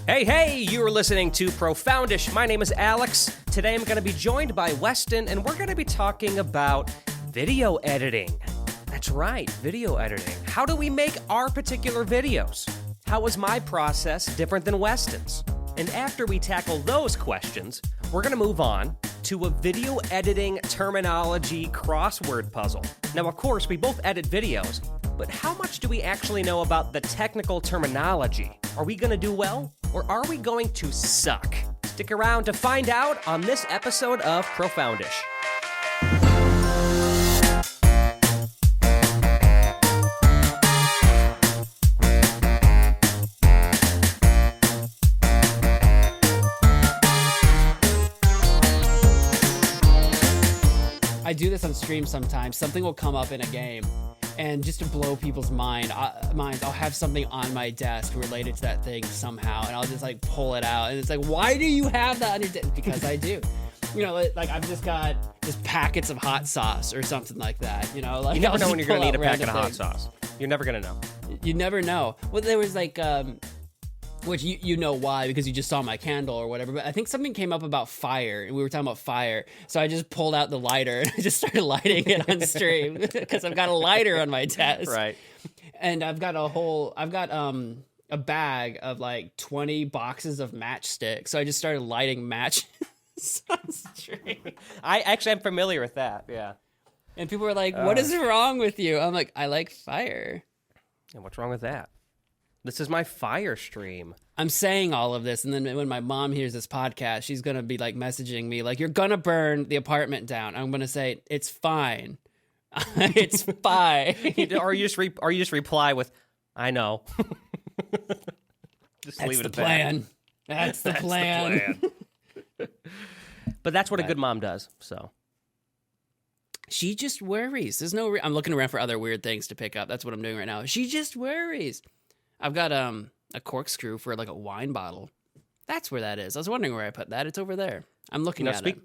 Hey, you are listening to Profoundish. My name is Alex. Today I'm going to be joined by Weston, and we're going to be talking about video editing. That's right, video editing. How do we make our particular videos? How is my process different than Weston's? And after we tackle those questions, we're going to move on to a video editing terminology crossword puzzle. Now, of course, we both edit videos, but how much do we actually know about the technical terminology? Are we going to do well, or are we going to suck? Stick around to find out on this episode of Profoundish. I do this on stream sometimes. Something will come up in a game, and just to blow people's minds, I'll have something on my desk related to that thing somehow, and I'll just like pull it out, and it's like, why do you have that on your desk? Because I do. You know, like I've just got just packets of hot sauce or something like that. You know, like You never I'll know when just you're going to pull need a out packet of random hot things. sauce. You're never going to know. You never know. Well, there was like, which you know why, because you just saw my candle or whatever, but I think something came up about fire, and we were talking about fire, so I just pulled out the lighter and I just started lighting it on stream because I've got a lighter on my desk. Right. And I've got a bag of like 20 boxes of matchsticks, so I just started lighting matches on stream. I actually am familiar with that, yeah. And people were like, what is wrong with you? I'm like, I like fire. And what's wrong with that? This is my fire stream. I'm saying all of this, and then when my mom hears this podcast, she's gonna be like messaging me like, "You're gonna burn the apartment down." I'm gonna say, "It's fine, it's fine." Or you just reply with, "I know." Just That's leave it the at plan. That's the plan. But that's what a good mom does. So She just worries. There's no. I'm looking around for other weird things to pick up. That's what I'm doing right now. She just worries. I've got a corkscrew for like a wine bottle. That's where that is. I was wondering where I put that. It's over there. I'm looking at it.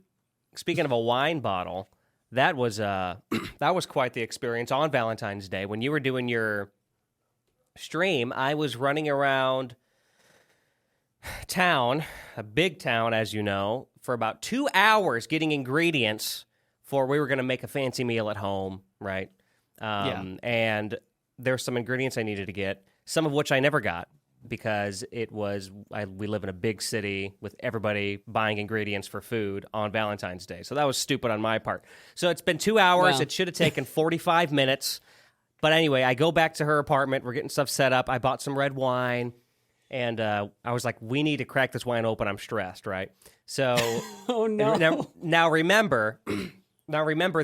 Speaking of a wine bottle, that was that was quite the experience on Valentine's Day when you were doing your stream. I was running around town, a big town, as you know, for about 2 hours getting ingredients for we were going to make a fancy meal at home, right? And there's some ingredients I needed to get, some of which I never got because we live in a big city with everybody buying ingredients for food on Valentine's Day. So that was stupid on my part. So it's been 2 hours. Well. It should have taken 45 minutes. But anyway, I go back to her apartment. We're getting stuff set up. I bought some red wine. And I was like, we need to crack this wine open. I'm stressed, right? So Oh no. now remember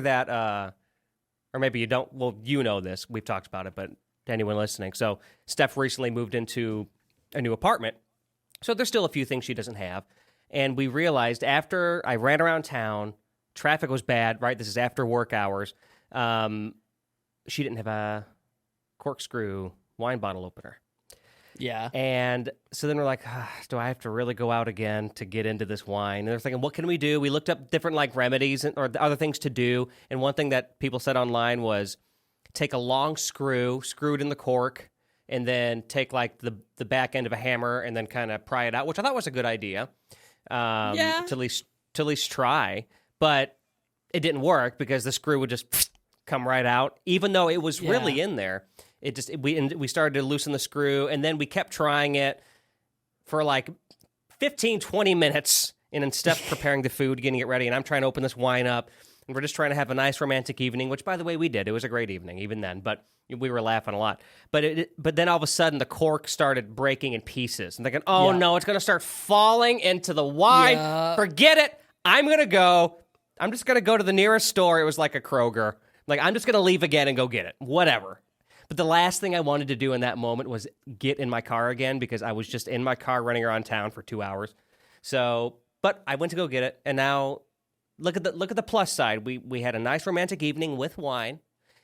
that, or maybe you don't. Well, you know this. We've talked about it, but to anyone listening, so Steph recently moved into a new apartment, so there's still a few things she doesn't have. And we realized after I ran around town, traffic was bad. Right, this is after work hours. She didn't have a corkscrew wine bottle opener. Yeah. And so then we're like, do I have to really go out again to get into this wine? And they're thinking, what can we do? We looked up different like remedies or other things to do. And one thing that people said online was take a long screw it in the cork, and then take like the back end of a hammer and then kind of pry it out, which I thought was a good idea. Yeah. To at least try. But it didn't work because the screw would just come right out, even though it was really in there. We started to loosen the screw, and then we kept trying it for like 15, 20 minutes. And then Steph's preparing the food, getting it ready, and I'm trying to open this wine up. And we're just trying to have a nice romantic evening, which, by the way, we did. It was a great evening, even then. But we were laughing a lot. But then all of a sudden, the cork started breaking in pieces. And thinking, no, it's going to start falling into the wine. Yeah. Forget it. I'm just going to go to the nearest store. It was like a Kroger. Like, I'm just going to leave again and go get it. Whatever. But the last thing I wanted to do in that moment was get in my car again because I was just in my car running around town for 2 hours. So, but I went to go get it, and now look at the plus side. We had a nice romantic evening with wine,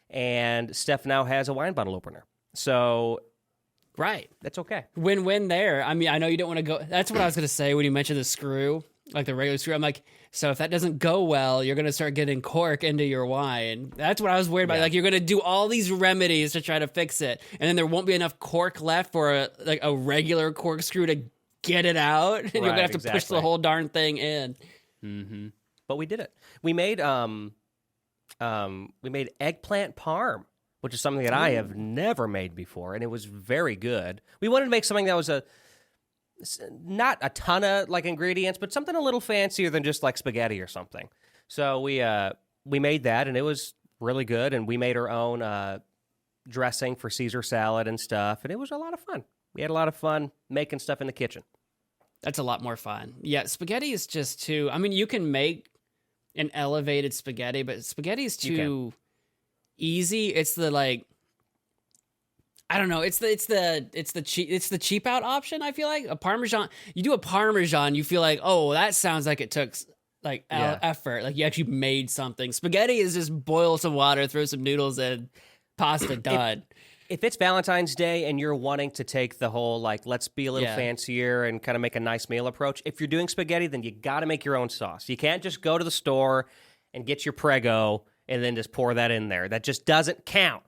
and Steph now has a wine bottle opener. So, Right. that's okay. Win-win there. I mean, I know you don't want to go. That's what I was going to say when you mentioned the screw. like the regular screw. I'm like, so if that doesn't go well, you're going to start getting cork into your wine. That's what I was worried about. Yeah. Like, you're going to do all these remedies to try to fix it, and then there won't be enough cork left for a regular corkscrew to get it out, and you're gonna have to push the whole darn thing in. Mm-hmm. But we did it. We made eggplant parm, which is something that I have never made before, and it was very good. We wanted to make something that was not a ton of like ingredients, but something a little fancier than just like spaghetti or something. So we made that, and it was really good. And we made our own dressing for Caesar salad and stuff, and it was a lot of fun. We had a lot of fun making stuff in the kitchen. That's a lot more fun. Yeah, spaghetti is just too. I mean, you can make an elevated spaghetti, but spaghetti is too easy. It's the like, I don't know. It's the cheap out option. I feel like a Parmesan. You do a Parmesan, you feel like, oh, that sounds like it took like effort. Like you actually made something. Spaghetti is just boil some water, throw some noodles in, pasta done. If it's Valentine's Day and you're wanting to take the whole, like, let's be a little fancier and kind of make a nice meal approach, if you're doing spaghetti, then you got to make your own sauce. You can't just go to the store and get your Prego and then just pour that in there. That just doesn't count.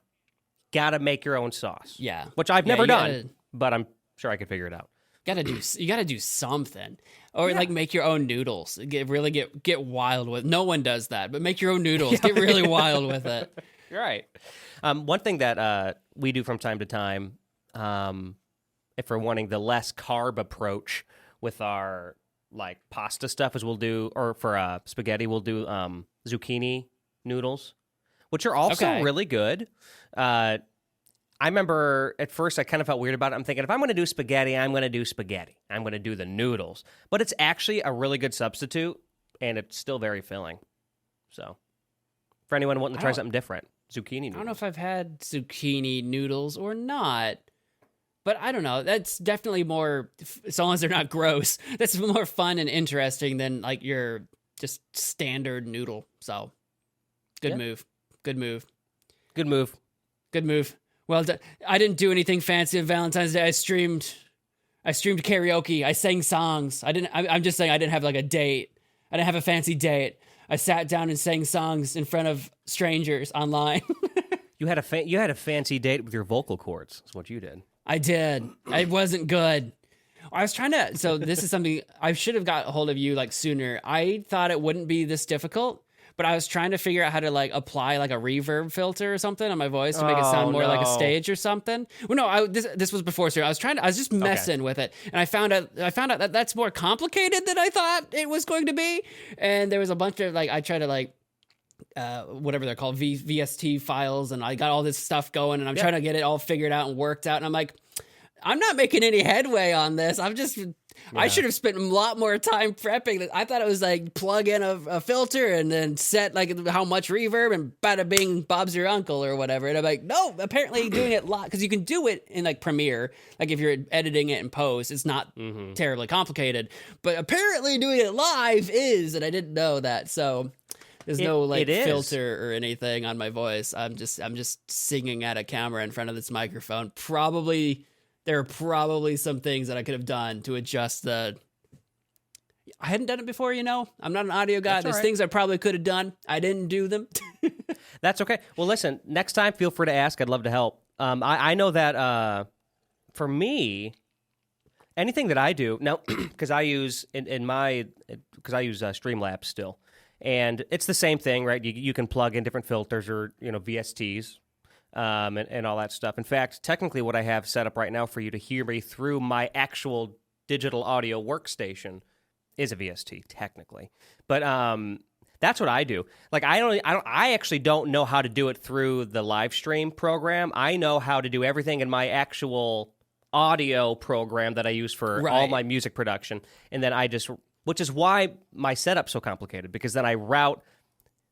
Got to make your own sauce. Yeah. Which I've never done, but I'm sure I could figure it out. You gotta do something, or like make your own noodles. Get wild with. No one does that, but make your own noodles. Get really wild with it. You're right. One thing that we do from time to time, if we're wanting the less carb approach with our like pasta stuff, is we'll do, or for spaghetti, we'll do zucchini noodles, which are also really good. I remember at first I kind of felt weird about it. I'm thinking, if I'm going to do spaghetti, I'm going to do spaghetti. I'm going to do the noodles. But it's actually a really good substitute, and it's still very filling. So for anyone wanting to try something different, zucchini noodles. I don't know if I've had zucchini noodles or not, but I don't know. That's definitely more, as long as they're not gross, that's more fun and interesting than like your just standard noodle. So good move. Well, I didn't do anything fancy on Valentine's Day. I streamed karaoke. I sang songs. I'm just saying I didn't have like a date. I didn't have a fancy date. I sat down and sang songs in front of strangers online. You had a fancy date with your vocal cords. That's what you did. I did. It wasn't good. I was trying to. So this is something I should have got a hold of you like sooner. I thought it wouldn't be this difficult. But I was trying to figure out how to like apply like a reverb filter or something on my voice to make it sound more like a stage or something. Well, no, this was before stream. I was just messing with it, and I found out that that's more complicated than I thought it was going to be. And there was a bunch of like, I tried to like whatever they're called, VST files, and I got all this stuff going, and I'm trying to get it all figured out and worked out. And I'm like, I'm not making any headway on this. I should have spent a lot more time prepping. I thought it was like plug in a filter and then set like how much reverb and bada bing, Bob's your uncle or whatever. And I'm like, no, apparently doing it live, because you can do it in like Premiere. Like if you're editing it in post, it's not terribly complicated. But apparently doing it live is, and I didn't know that. So there's no like filter or anything on my voice. I'm just singing at a camera in front of this microphone. There are probably some things that I could have done to adjust I hadn't done it before, I'm not an audio guy. There's things I probably could have done. I didn't do them. That's okay. Well, listen, next time, feel free to ask. I'd love to help. I know that for me, anything that I do now, because I use Streamlabs still, and it's the same thing, right? You can plug in different filters or VSTs. And all that stuff. In fact, technically what I have set up right now for you to hear me through my actual digital audio workstation is a VST, technically. But that's what I do. Like I actually don't know how to do it through the live stream program. I know how to do everything in my actual audio program that I use for all my music production. And then which is why my setup's so complicated, because then I route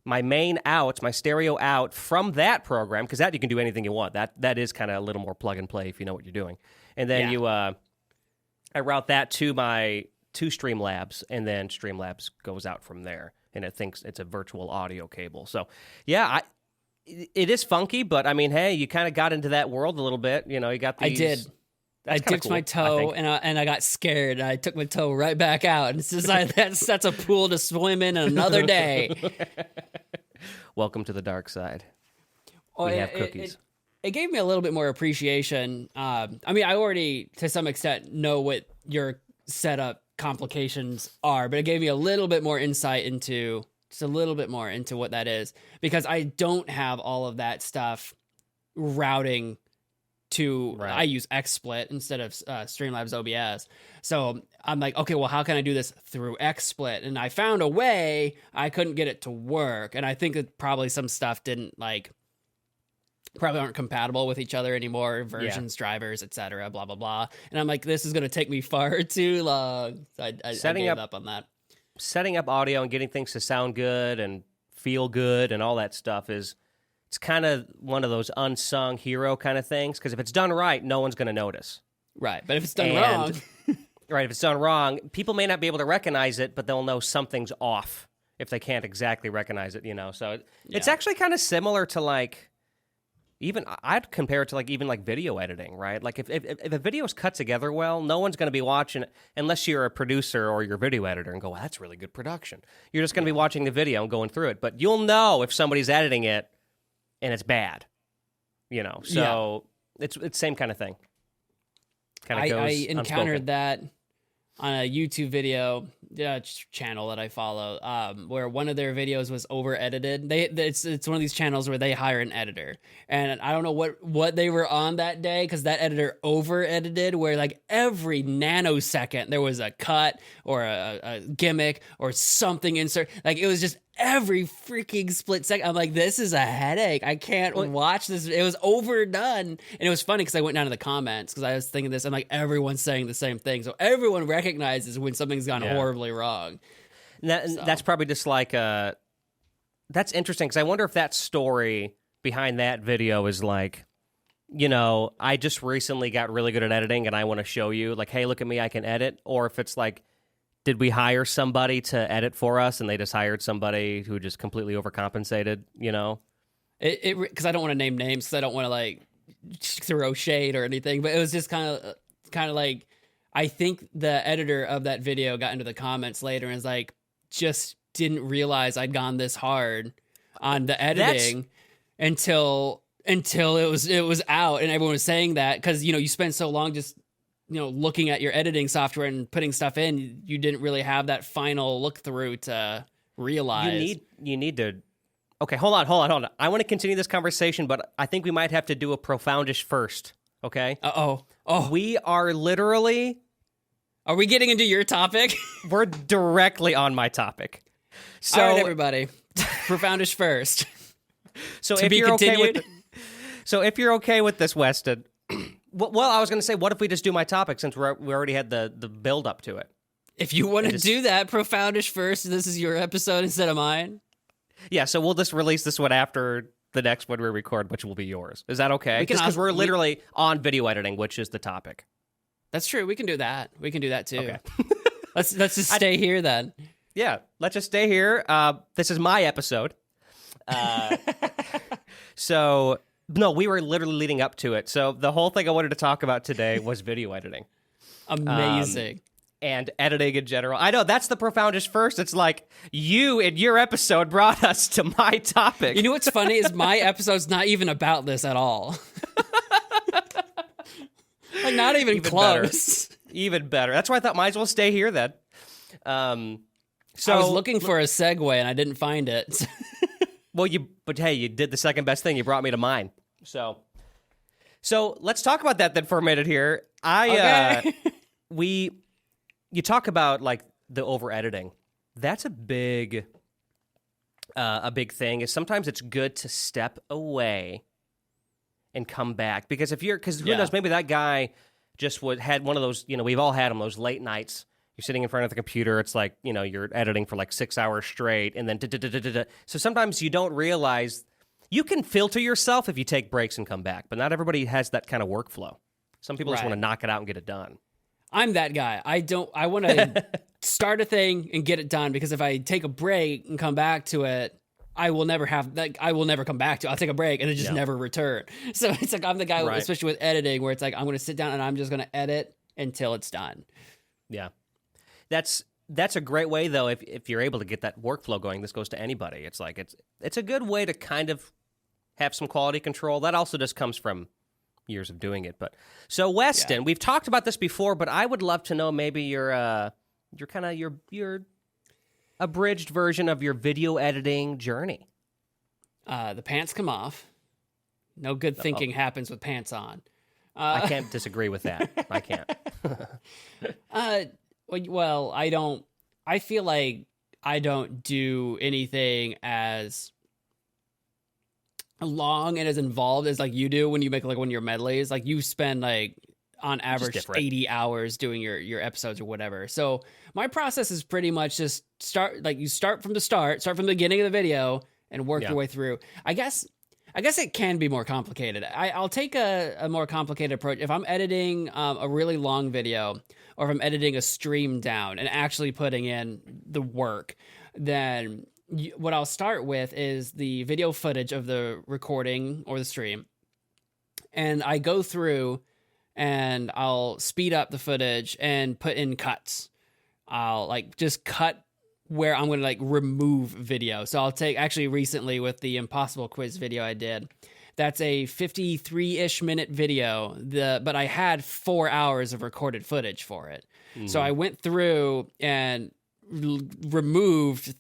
my main out, my stereo out from that program, because that you can do anything you want. That is kind of a little more plug and play if you know what you're doing. And then I route that to Streamlabs, and then Streamlabs goes out from there, and it thinks it's a virtual audio cable. So it is funky, but I mean, hey, you kind of got into that world a little bit. You got these. I did. I dipped my toe and I got scared. And I took my toe right back out. And it's just like that's a pool to swim in another day. Welcome to the dark side. We have cookies. It gave me a little bit more appreciation. I mean, I already to some extent know what your setup complications are, but it gave me a little bit more insight into just a little bit more into what that is, because I don't have all of that stuff routing to, I use XSplit instead of Streamlabs OBS. So I'm like, okay, well, how can I do this through XSplit? And I found a way. I couldn't get it to work. And I think that probably some stuff probably aren't compatible with each other anymore, versions, drivers, etc., blah, blah, blah. And I'm like, this is going to take me far too long. So I gave up on that. Setting up audio and getting things to sound good and feel good and all that stuff it's kind of one of those unsung hero kind of things, because if it's done right, no one's going to notice. Right, but if it's done wrong... Right, if it's done wrong, people may not be able to recognize it, but they'll know something's off if they can't exactly recognize it, So it's actually kind of similar to, like, even, I'd compare it to, like, even, like, video editing, right? Like, if a video is cut together well, no one's going to be watching it unless you're a producer or you're a video editor and go, well, that's really good production. You're just going to be watching the video and going through it. But you'll know if somebody's editing it and it's bad, So it's same kind of thing. I encountered that on a YouTube video channel that I follow, where one of their videos was over edited. It's one of these channels where they hire an editor, and I don't know what they were on that day, because that editor over edited, where like every nanosecond there was a cut or a gimmick or something insert. Like it was just every freaking split second. I'm like, this is a headache. I can't watch this. It was overdone. And it was funny because I went down to the comments, because I was thinking this. I'm like, everyone's saying the same thing. So everyone recognizes when something's gone horribly wrong. That's probably just like that's interesting, because I wonder if that story behind that video is like, I just recently got really good at editing and I want to show you, like, hey, look at me, I can edit. Or if it's like, did we hire somebody to edit for us and they just hired somebody who just completely overcompensated, Because I don't want to name names, because I don't want to like throw shade or anything, but it was just kind of like, I think the editor of that video got into the comments later and was like, just didn't realize I'd gone this hard on the editing until it was out, and everyone was saying that, because you spend so long just looking at your editing software and putting stuff in, you didn't really have that final look through to realize. You need to. Okay, hold on. I want to continue this conversation, but I think we might have to do a Profoundish first. Okay. Oh. We are literally. Are we getting into your topic? We're directly on my topic. So all right, everybody, Profoundish first. So if you're okay if you're okay with this, Weston. Well, I was going to say, what if we just do my topic, since we already had the build up to it? If you want to do that, Profoundish first. This is your episode instead of mine. Yeah, so we'll just release this one after the next one we record, which will be yours. Is that okay? Because we're literally on video editing, which is the topic. That's true. We can do that. We can do that too. Okay. let's just stay here then. Yeah, let's just stay here. This is my episode. So. No, we were literally leading up to it. So the whole thing I wanted to talk about today was video editing. Amazing. And editing in general. I know, that's the Profoundish first. It's like, you in your episode brought us to my topic. You know what's funny is my episode's not even about this at all. Like, not even close. Better. Even better. That's why I thought might as well stay here then. So I was looking for a segue and I didn't find it. Well, but hey, you did the second best thing. You brought me to mine. So let's talk about that then for a minute here. You talk about like the over editing. That's a big thing. Is sometimes it's good to step away and come back, because who knows, maybe that guy just had one of those. We've all had them, those late nights. You're sitting in front of the computer. It's like, you're editing for like 6 hours straight. And then, so sometimes you don't realize you can filter yourself if you take breaks and come back. But not everybody has that kind of workflow. Some people just want to knock it out and get it done. I'm that guy. I want to start a thing and get it done, because if I take a break and come back to it, I will never come back to it. I'll take a break and then just never return. So it's like, I'm the guy, especially with editing, where it's like, I'm going to sit down and I'm just going to edit until it's done. Yeah. That's a great way, though, if you're able to get that workflow going. This goes to anybody. It's like it's a good way to kind of have some quality control. That also just comes from years of doing it. But so Weston, we've talked about this before, but I would love to know maybe your abridged version of your video editing journey. The pants come off. No good thinking happens with pants on. I can't disagree with that. I can't. Well, I feel like I don't do anything as long and as involved as like you do when you make like one of your medleys. Like you spend like on average 80 hours doing your episodes or whatever. So my process is pretty much just start from the beginning of the video and work your way through. I guess it can be more complicated. I'll take a more complicated approach. If I'm editing a really long video, or if I'm editing a stream down and actually putting in the work, then what I'll start with is the video footage of the recording or the stream. And I go through and I'll speed up the footage and put in cuts. I'll like just cut where I'm going to like remove video. So I'll take, actually recently with the Impossible Quiz video I did, that's a 53-ish minute video, but I had 4 hours of recorded footage for it. Mm-hmm. So I went through and removed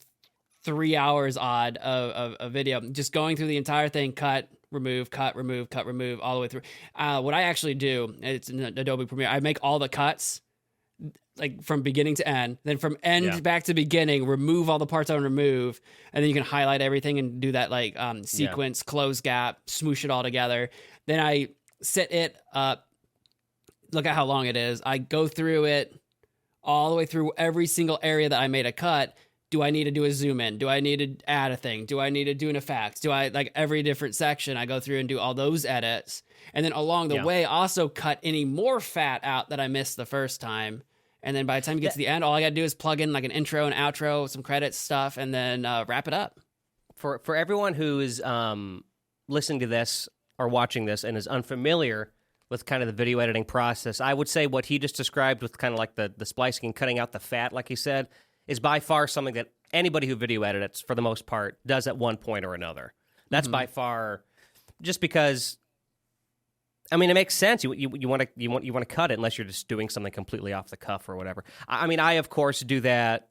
3 hours odd of video, just going through the entire thing, cut, remove, all the way through. What I actually do, it's in Adobe Premiere, I make all the cuts, like from beginning to end, then from end back to beginning, remove all the parts I want to remove, and then you can highlight everything and do that like sequence, close gap, smoosh it all together. Then I set it up, look at how long it is. I go through it all the way through every single area that I made a cut. Do I need to do a zoom in? Do I need to add a thing? Do I need to do an effect? Do I, like every different section, I go through and do all those edits. And then along the way, also cut any more fat out that I missed the first time. And then by the time you get to the end, all I got to do is plug in like an intro and outro, some credits stuff, and then wrap it up. For everyone who is listening to this or watching this and is unfamiliar with kind of the video editing process, I would say what he just described with kind of like the splicing and cutting out the fat, like he said, is by far something that anybody who video edits, for the most part, does at one point or another. That's by far, just because, I mean, it makes sense. You want to cut it unless you're just doing something completely off the cuff or whatever. I mean, I of course do that.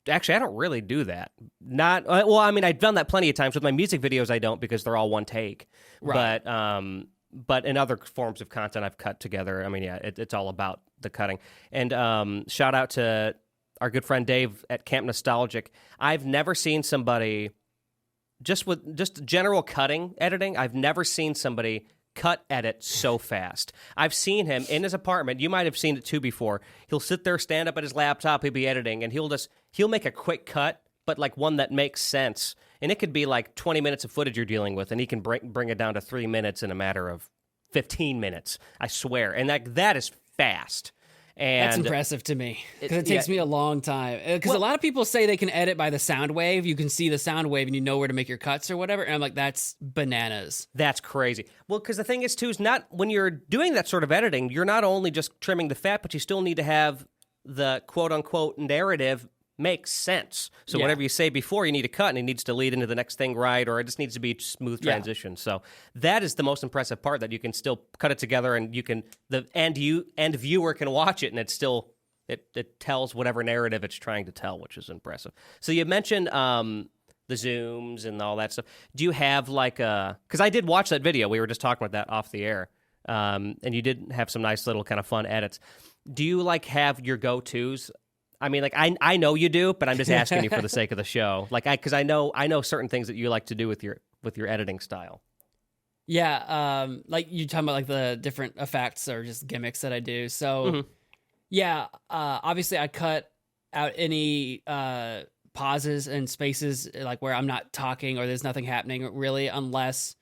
Actually, I don't really do that. Not well. I mean, I've done that plenty of times with my music videos. I don't, because they're all one take. Right. But in other forms of content I've cut together, I mean, yeah, it's all about the cutting. And shout out to our good friend Dave at Camp Nostalgic. I've never seen somebody, just general cutting, editing, I've never seen somebody cut edit so fast. I've seen him in his apartment. You might have seen it too before. He'll sit there, stand up at his laptop, he'll be editing, and he'll make a quick cut, but like one that makes sense. And it could be like 20 minutes of footage you're dealing with, and he can bring it down to 3 minutes in a matter of 15 minutes, I swear. And that is fast. And that's impressive to me, because it takes me a long time. Because a lot of people say they can edit by the sound wave. You can see the sound wave and you know where to make your cuts or whatever. And I'm like, that's bananas. That's crazy. Well, because the thing is, too, is not when you're doing that sort of editing, you're not only just trimming the fat, but you still need to have the quote-unquote narrative make sense. So whatever you say before, you need to cut, and it needs to lead into the next thing, right? Or it just needs to be smooth transition. So that is the most impressive part, that you can still cut it together, and you can the end viewer can watch it, and it's still it tells whatever narrative it's trying to tell, which is impressive. So you mentioned the zooms and all that stuff. Do you have like because I did watch that video. We were just talking about that off the air. And you did have some nice little kind of fun edits. Do you like have your go-tos? I mean, like I know you do, but I'm just asking you for the sake of the show. Like, because I know certain things that you like to do with your editing style. Yeah, like you talking about like the different effects or just gimmicks that I do. So, obviously I cut out any pauses and spaces like where I'm not talking or there's nothing happening really, unless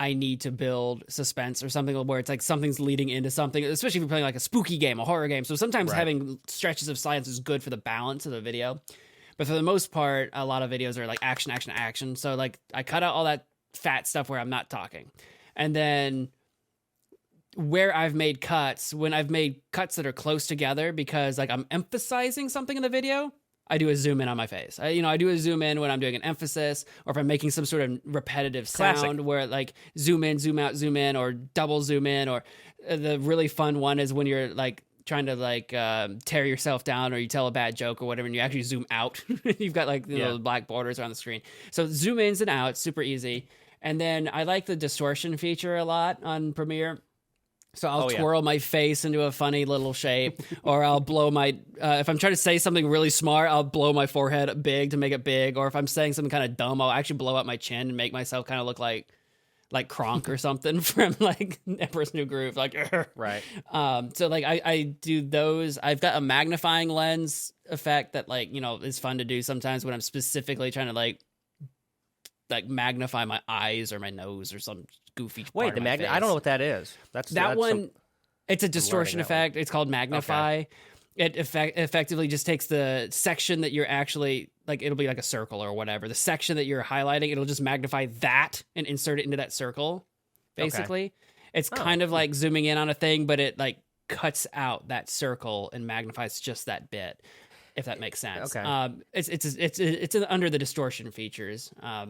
I need to build suspense or something where it's like something's leading into something, especially if you're playing like a spooky game, a horror game. So sometimes having stretches of silence is good for the balance of the video. But for the most part, a lot of videos are like action, action, action. So like I cut out all that fat stuff where I'm not talking. And then where I've made cuts, when I've made cuts that are close together because like I'm emphasizing something in the video, I do a zoom in on my face. I do a zoom in when I'm doing an emphasis, or if I'm making some sort of repetitive sound. Classic. Where like zoom in, zoom out, zoom in, or double zoom in. Or the really fun one is when you're like trying to like tear yourself down, or you tell a bad joke or whatever, and you actually zoom out. You've got like the black borders on the screen. So zoom ins and outs, super easy. And then I like the distortion feature a lot on Premiere. So I'll twirl my face into a funny little shape, or I'll blow my, if I'm trying to say something really smart, I'll blow my forehead big to make it big. Or if I'm saying something kind of dumb, I'll actually blow up my chin and make myself kind of look like Kronk or something from like Emperor's New Groove. Like, right. So like I do those. I've got a magnifying lens effect that like, is fun to do sometimes when I'm specifically trying to like magnify my eyes or my nose or some goofy part of my face. I don't know what that is. That's one. It's a distortion effect. It's called magnify. Okay. It effectively just takes the section that you're actually like, it'll be like a circle or whatever. The section that you're highlighting, it'll just magnify that and insert it into that circle. Basically, it's kind of like zooming in on a thing, but it like cuts out that circle and magnifies just that bit. If that makes sense. Okay. It's under the distortion features. I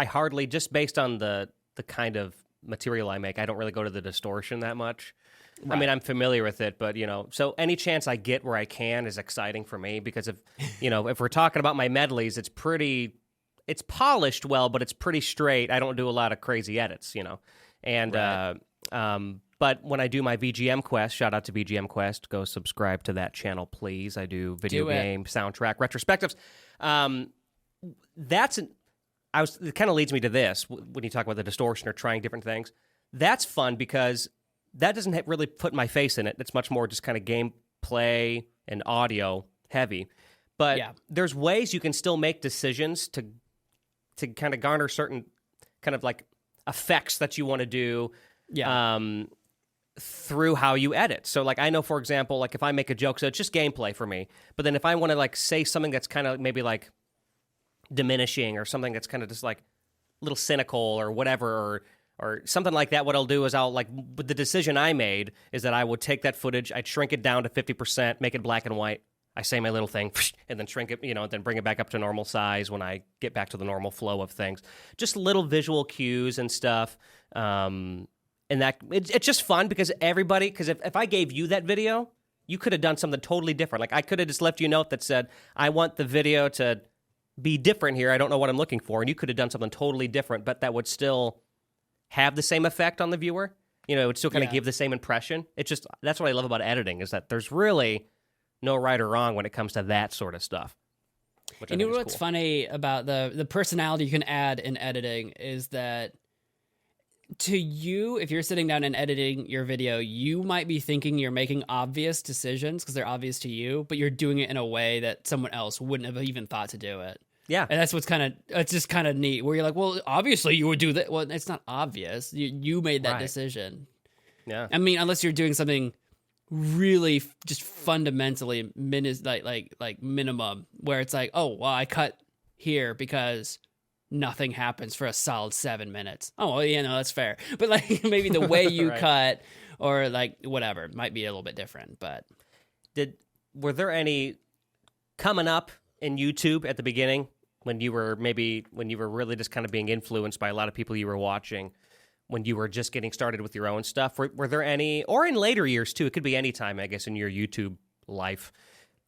hardly, just based on the kind of material I make, I don't really go to the distortion that much. Right. I mean, I'm familiar with it, but so any chance I get where I can is exciting for me, because if we're talking about my medleys, it's polished well, but it's pretty straight. I don't do a lot of crazy edits, and right. But when I do my VGM Quest, shout out to VGM Quest, go subscribe to that channel, please. I do video game soundtrack retrospectives. It kind of leads me to this when you talk about the distortion or trying different things. That's fun because that doesn't really put my face in it. It's much more just kind of gameplay and audio heavy. But there's ways you can still make decisions to kind of garner certain kind of like effects that you want to do. Through how you edit. So like I know, for example, like if I make a joke, so it's just gameplay for me, but then if I want to like say something that's kind of maybe like diminishing or something that's kind of just like a little cynical or whatever, or something like that, what I'll do is I'll like, the decision I made is that I would take that footage, I'd shrink it down to 50%, make it black and white. I say my little thing and then shrink it, and then bring it back up to normal size when I get back to the normal flow of things. Just little visual cues and stuff. And that it's just fun because if I gave you that video, you could have done something totally different. Like I could have just left you a note that said, I want the video to be different here. I don't know what I'm looking for. And you could have done something totally different, but that would still have the same effect on the viewer. It would still kind of give the same impression. It's just, that's what I love about editing, is that there's really no right or wrong when it comes to that sort of stuff. You know what's funny about the personality you can add in editing is that, to you, if you're sitting down and editing your video, you might be thinking you're making obvious decisions because they're obvious to you, but you're doing it in a way that someone else wouldn't have even thought to do it. Yeah. And that's it's just kind of neat, where you're like, well, obviously you would do that. Well, it's not obvious. You made that decision. Yeah. I mean, unless you're doing something really just fundamentally minimum, where it's like, oh, well, I cut here because nothing happens for a solid 7 minutes. Oh, well, that's fair. But like maybe the way you cut or like whatever might be a little bit different. But were there any coming up in YouTube at the beginning when you were really just kind of being influenced by a lot of people you were watching, when you were just getting started with your own stuff? Were there any, or in later years too, it could be any time, I guess, in your YouTube life,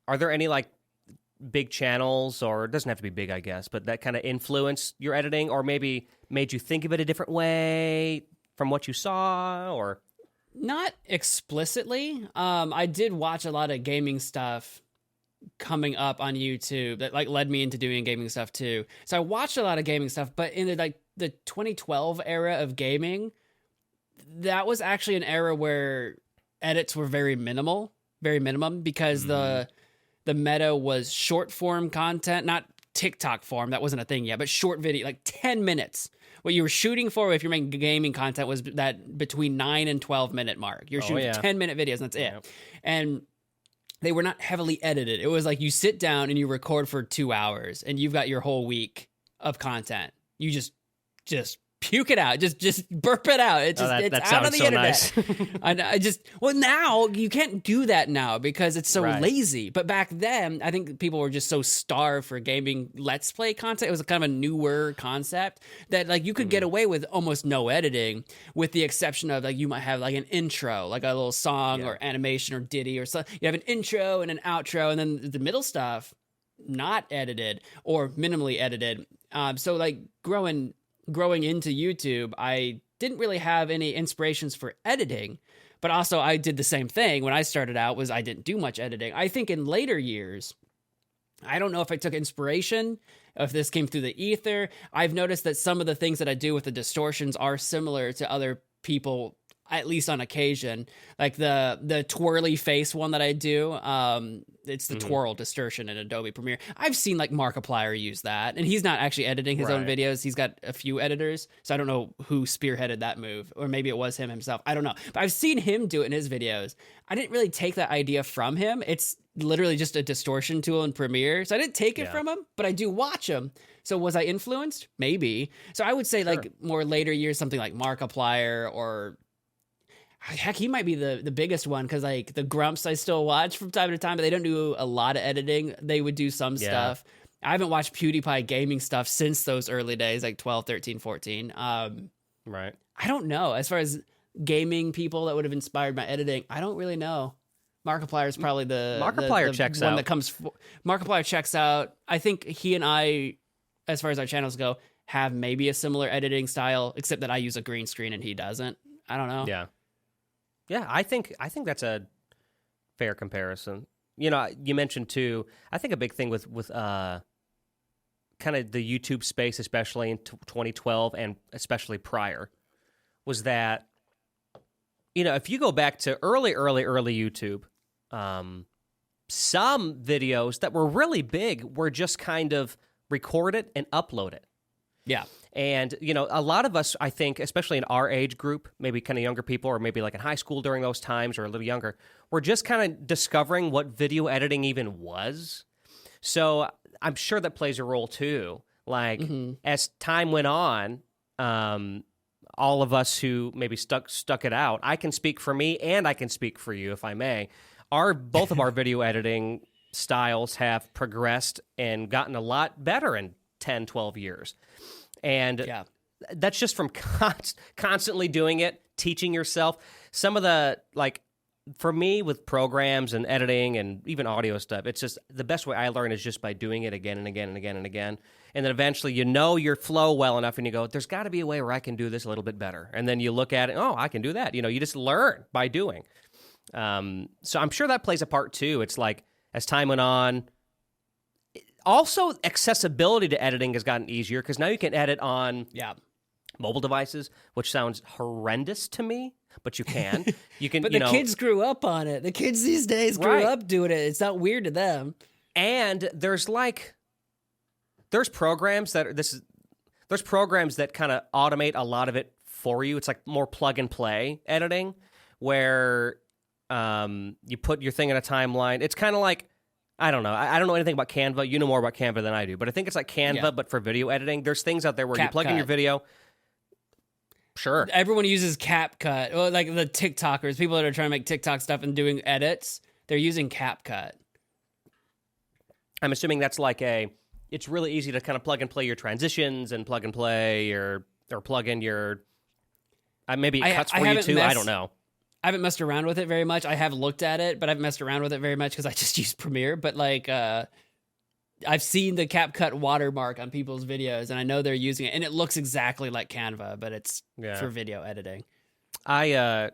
are there any like big channels, or it doesn't have to be big, I guess, but that kind of influenced your editing, or maybe made you think of it a different way from what you saw? Or not explicitly. I did watch a lot of gaming stuff coming up on YouTube that like led me into doing gaming stuff too. So I watched a lot of gaming stuff, but in the 2012 era of gaming, that was actually an era where edits were very minimum, because the meta was short form content, not TikTok form. That wasn't a thing yet, but short video, like 10 minutes. What you were shooting for if you're making gaming content was that between 9 and 12 minute mark. You're shooting 10-minute videos, and that's it. And they were not heavily edited. It was like you sit down and you record for 2 hours and you've got your whole week of content. You just puke it out. Just burp it out. It's just it's out of the internet. Nice. Now you can't do that now because it's so lazy. But back then, I think people were just so starved for gaming Let's Play content. It was kind of a newer concept that like you could get away with almost no editing, with the exception of like you might have like an intro, like a little song or animation or ditty or something. You have an intro and an outro, and then the middle stuff not edited or minimally edited. So like growing into YouTube, I didn't really have any inspirations for editing, but also I did the same thing when I started out. Was I didn't do much editing. I think in later years, I don't know if I took inspiration, if this came through the ether. I've noticed that some of the things that I do with the distortions are similar to other people, at least on occasion. Like the twirly face one that I do, it's the twirl distortion in Adobe Premiere. I've seen like Markiplier use that, and he's not actually editing his own videos. He's got a few editors, so I don't know who spearheaded that move, or maybe it was him himself. I don't know, but I've seen him do it in his videos. I didn't really take that idea from him. It's literally just a distortion tool in Premiere, so I didn't take it from him, but I do watch him. So was I influenced? Maybe. So I would say like more later years, something like Markiplier, or heck, he might be the biggest one, because like the Grumps I still watch from time to time, but they don't do a lot of editing. They would do some stuff. I haven't watched PewDiePie gaming stuff since those early days, like 12, 13, 14. Right. I don't know. As far as gaming people that would have inspired my editing, I don't really know. Markiplier is probably the checks one out. that comes. Markiplier checks out. I think he and I, as far as our channels go, have maybe a similar editing style, except that I use a green screen and he doesn't. I don't know. Yeah, I think that's a fair comparison. You know, you mentioned too, I think a big thing with kind of the YouTube space, especially in 2012 and especially prior, was that, you know, if you go back to early YouTube, some videos that were really big were just kind of recorded and uploaded. Yeah. And, you know, a lot of us, I think, especially in our age group, maybe kind of younger people, or maybe like in high school during those times, or a little younger, we're just kind of discovering what video editing even was. So I'm sure that plays a role too. Like, as time went on, all of us who maybe stuck it out, I can speak for me and I can speak for you, if I may. Both of our video editing styles have progressed and gotten a lot better in 10, 12 years. And that's just from constantly doing it, teaching yourself. Some of the, like, for me with programs and editing and even audio stuff, it's just the best way I learn is just by doing it again and again and again and again. And then eventually you know your flow well enough and you go, there's got to be a way where I can do this a little bit better. And then you look at it, oh, I can do that. You know, you just learn by doing. So I'm sure that plays a part too. It's like, as time went on, also accessibility to editing has gotten easier, because now you can edit on mobile devices, which sounds horrendous to me, but you can. You can. But the kids grew up on it. The kids these days grew up doing it. It's not weird to them. And there's programs that there's programs that kind of automate a lot of it for you. It's like more plug and play editing, where you put your thing in a timeline. It's kind of like, I don't know. I don't know anything about Canva. You know more about Canva than I do. But I think it's like Canva, but for video editing. There's things out there where you plug in your video. Sure. Everyone uses CapCut. Well, like the TikTokers, people that are trying to make TikTok stuff and doing edits, they're using CapCut. I'm assuming that's like it's really easy to kind of plug and play your transitions and plug and play or plug in your, maybe it cuts for you too. I don't know. I haven't messed around with it very much. I have looked at it, but I haven't messed around with it very much because I just use Premiere. But like, I've seen the CapCut watermark on people's videos, and I know they're using it, and it looks exactly like Canva, but it's for video editing. So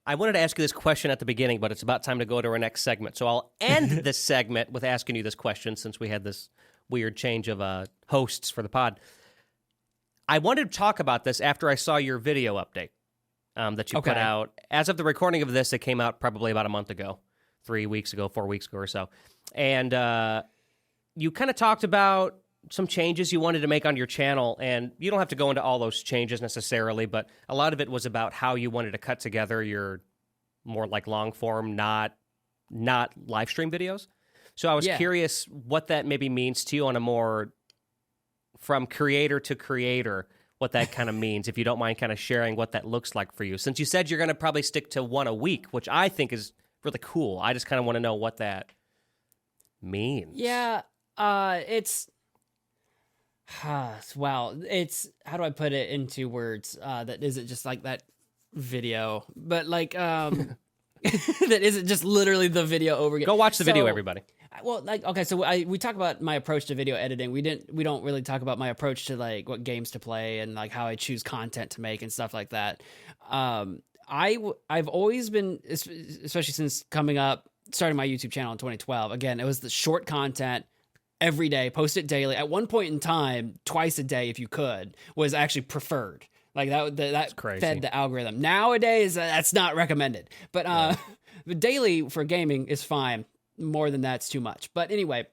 I wanted to ask you this question at the beginning, but it's about time to go to our next segment. So I'll end this segment with asking you this question, since we had this weird change of hosts for the pod. I wanted to talk about this after I saw your video update. That you put out. As of the recording of this, it came out probably about a month ago, 3 weeks ago, 4 weeks ago or so. And you kind of talked about some changes you wanted to make on your channel, and you don't have to go into all those changes necessarily, but a lot of it was about how you wanted to cut together your more like long form, not live stream videos. So I was curious what that maybe means to you on a more from creator to creator what that kind of means, if you don't mind kind of sharing what that looks like for you. Since you said you're going to probably stick to one a week, which I think is really cool. I just kind of want to know what that means. Yeah, it's wow. It's, how do I put it into words that isn't just like that video, but like that isn't just literally the video over again. Go watch the video, everybody. Well, like, okay, so we talk about my approach to video editing. We don't really talk about my approach to like what games to play and like how I choose content to make and stuff like that. I've always been, especially since starting my YouTube channel in 2012. Again, it was the short content every day, post it daily. At one point in time, twice a day if you could was actually preferred. Like that fed the algorithm. Nowadays, that's not recommended. But the daily for gaming is fine. More than that's too much. But anyway,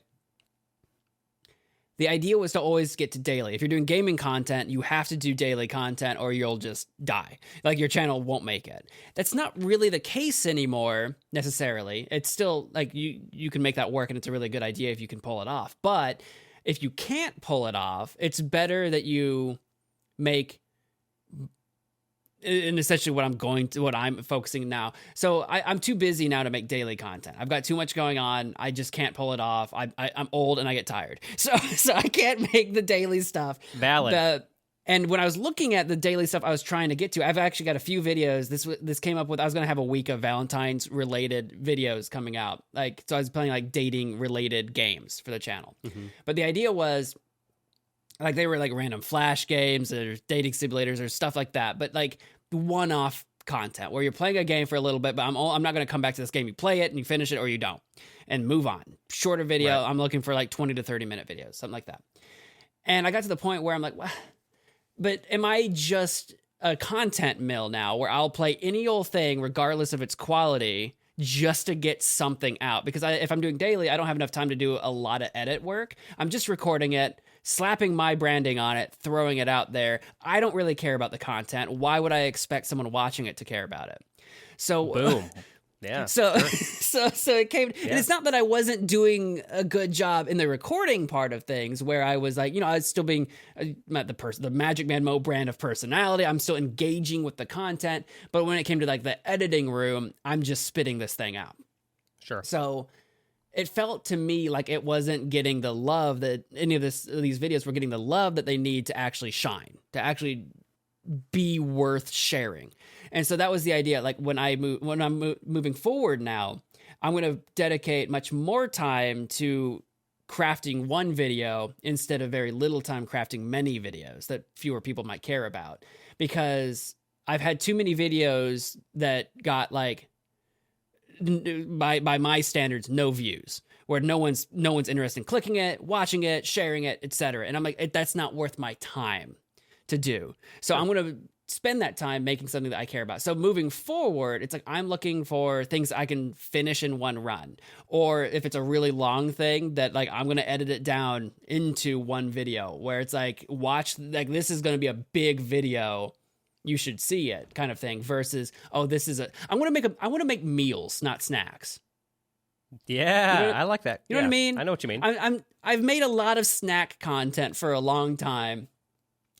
the idea was to always get to daily. If you're doing gaming content, you have to do daily content or you'll just die. Like your channel won't make it. That's not really the case anymore necessarily. It's still like you can make that work and it's a really good idea if you can pull it off. But if you can't pull it off, it's better that you make, and essentially what I'm focusing now. So I'm too busy now to make daily content. I've got too much going on. I just can't pull it off. I'm old and I get tired. So I can't make the daily stuff. Valid. And when I was looking at the daily stuff I was trying to get to, I've actually got a few videos. This came up with, I was going to have a week of Valentine's related videos coming out. Like, so I was playing like dating related games for the channel. Mm-hmm. But the idea was, like, they were like random flash games or dating simulators or stuff like that. But like one-off content where you're playing a game for a little bit, but I'm not going to come back to this game. You play it and you finish it or you don't and move on. Shorter video. Right. I'm looking for like 20 to 30 minute videos, something like that. And I got to the point where I'm like, well, but am I just a content mill now where I'll play any old thing regardless of its quality just to get something out? Because if I'm doing daily, I don't have enough time to do a lot of edit work. I'm just recording it, slapping my branding on it, throwing it out there. I don't really care about the content. Why would I expect someone watching it to care about it? So boom. Yeah. So it came, and it's not that I wasn't doing a good job in the recording part of things where I was like, I was still being the Magic Man Mo brand of personality. I'm still engaging with the content. But when it came to like the editing room, I'm just spitting this thing out. Sure. So it felt to me like it wasn't getting the love that any of these videos were getting the love that they need to actually shine, to actually be worth sharing. And so that was the idea. Like when I'm moving forward now, I'm going to dedicate much more time to crafting one video instead of very little time crafting many videos that fewer people might care about, because I've had too many videos that got like, by my standards, no views, where no one's interested in clicking it, watching it, sharing it, etc. And I'm like, that's not worth my time to do. So I'm going to spend that time making something that I care about. So moving forward, it's like I'm looking for things I can finish in one run. Or if it's a really long thing, that like I'm going to edit it down into one video where it's like, watch, like this is going to be a big video, you should see it kind of thing, versus, I want to make meals, not snacks. Yeah, I like that. You know what I mean? I know what you mean. I've made a lot of snack content for a long time,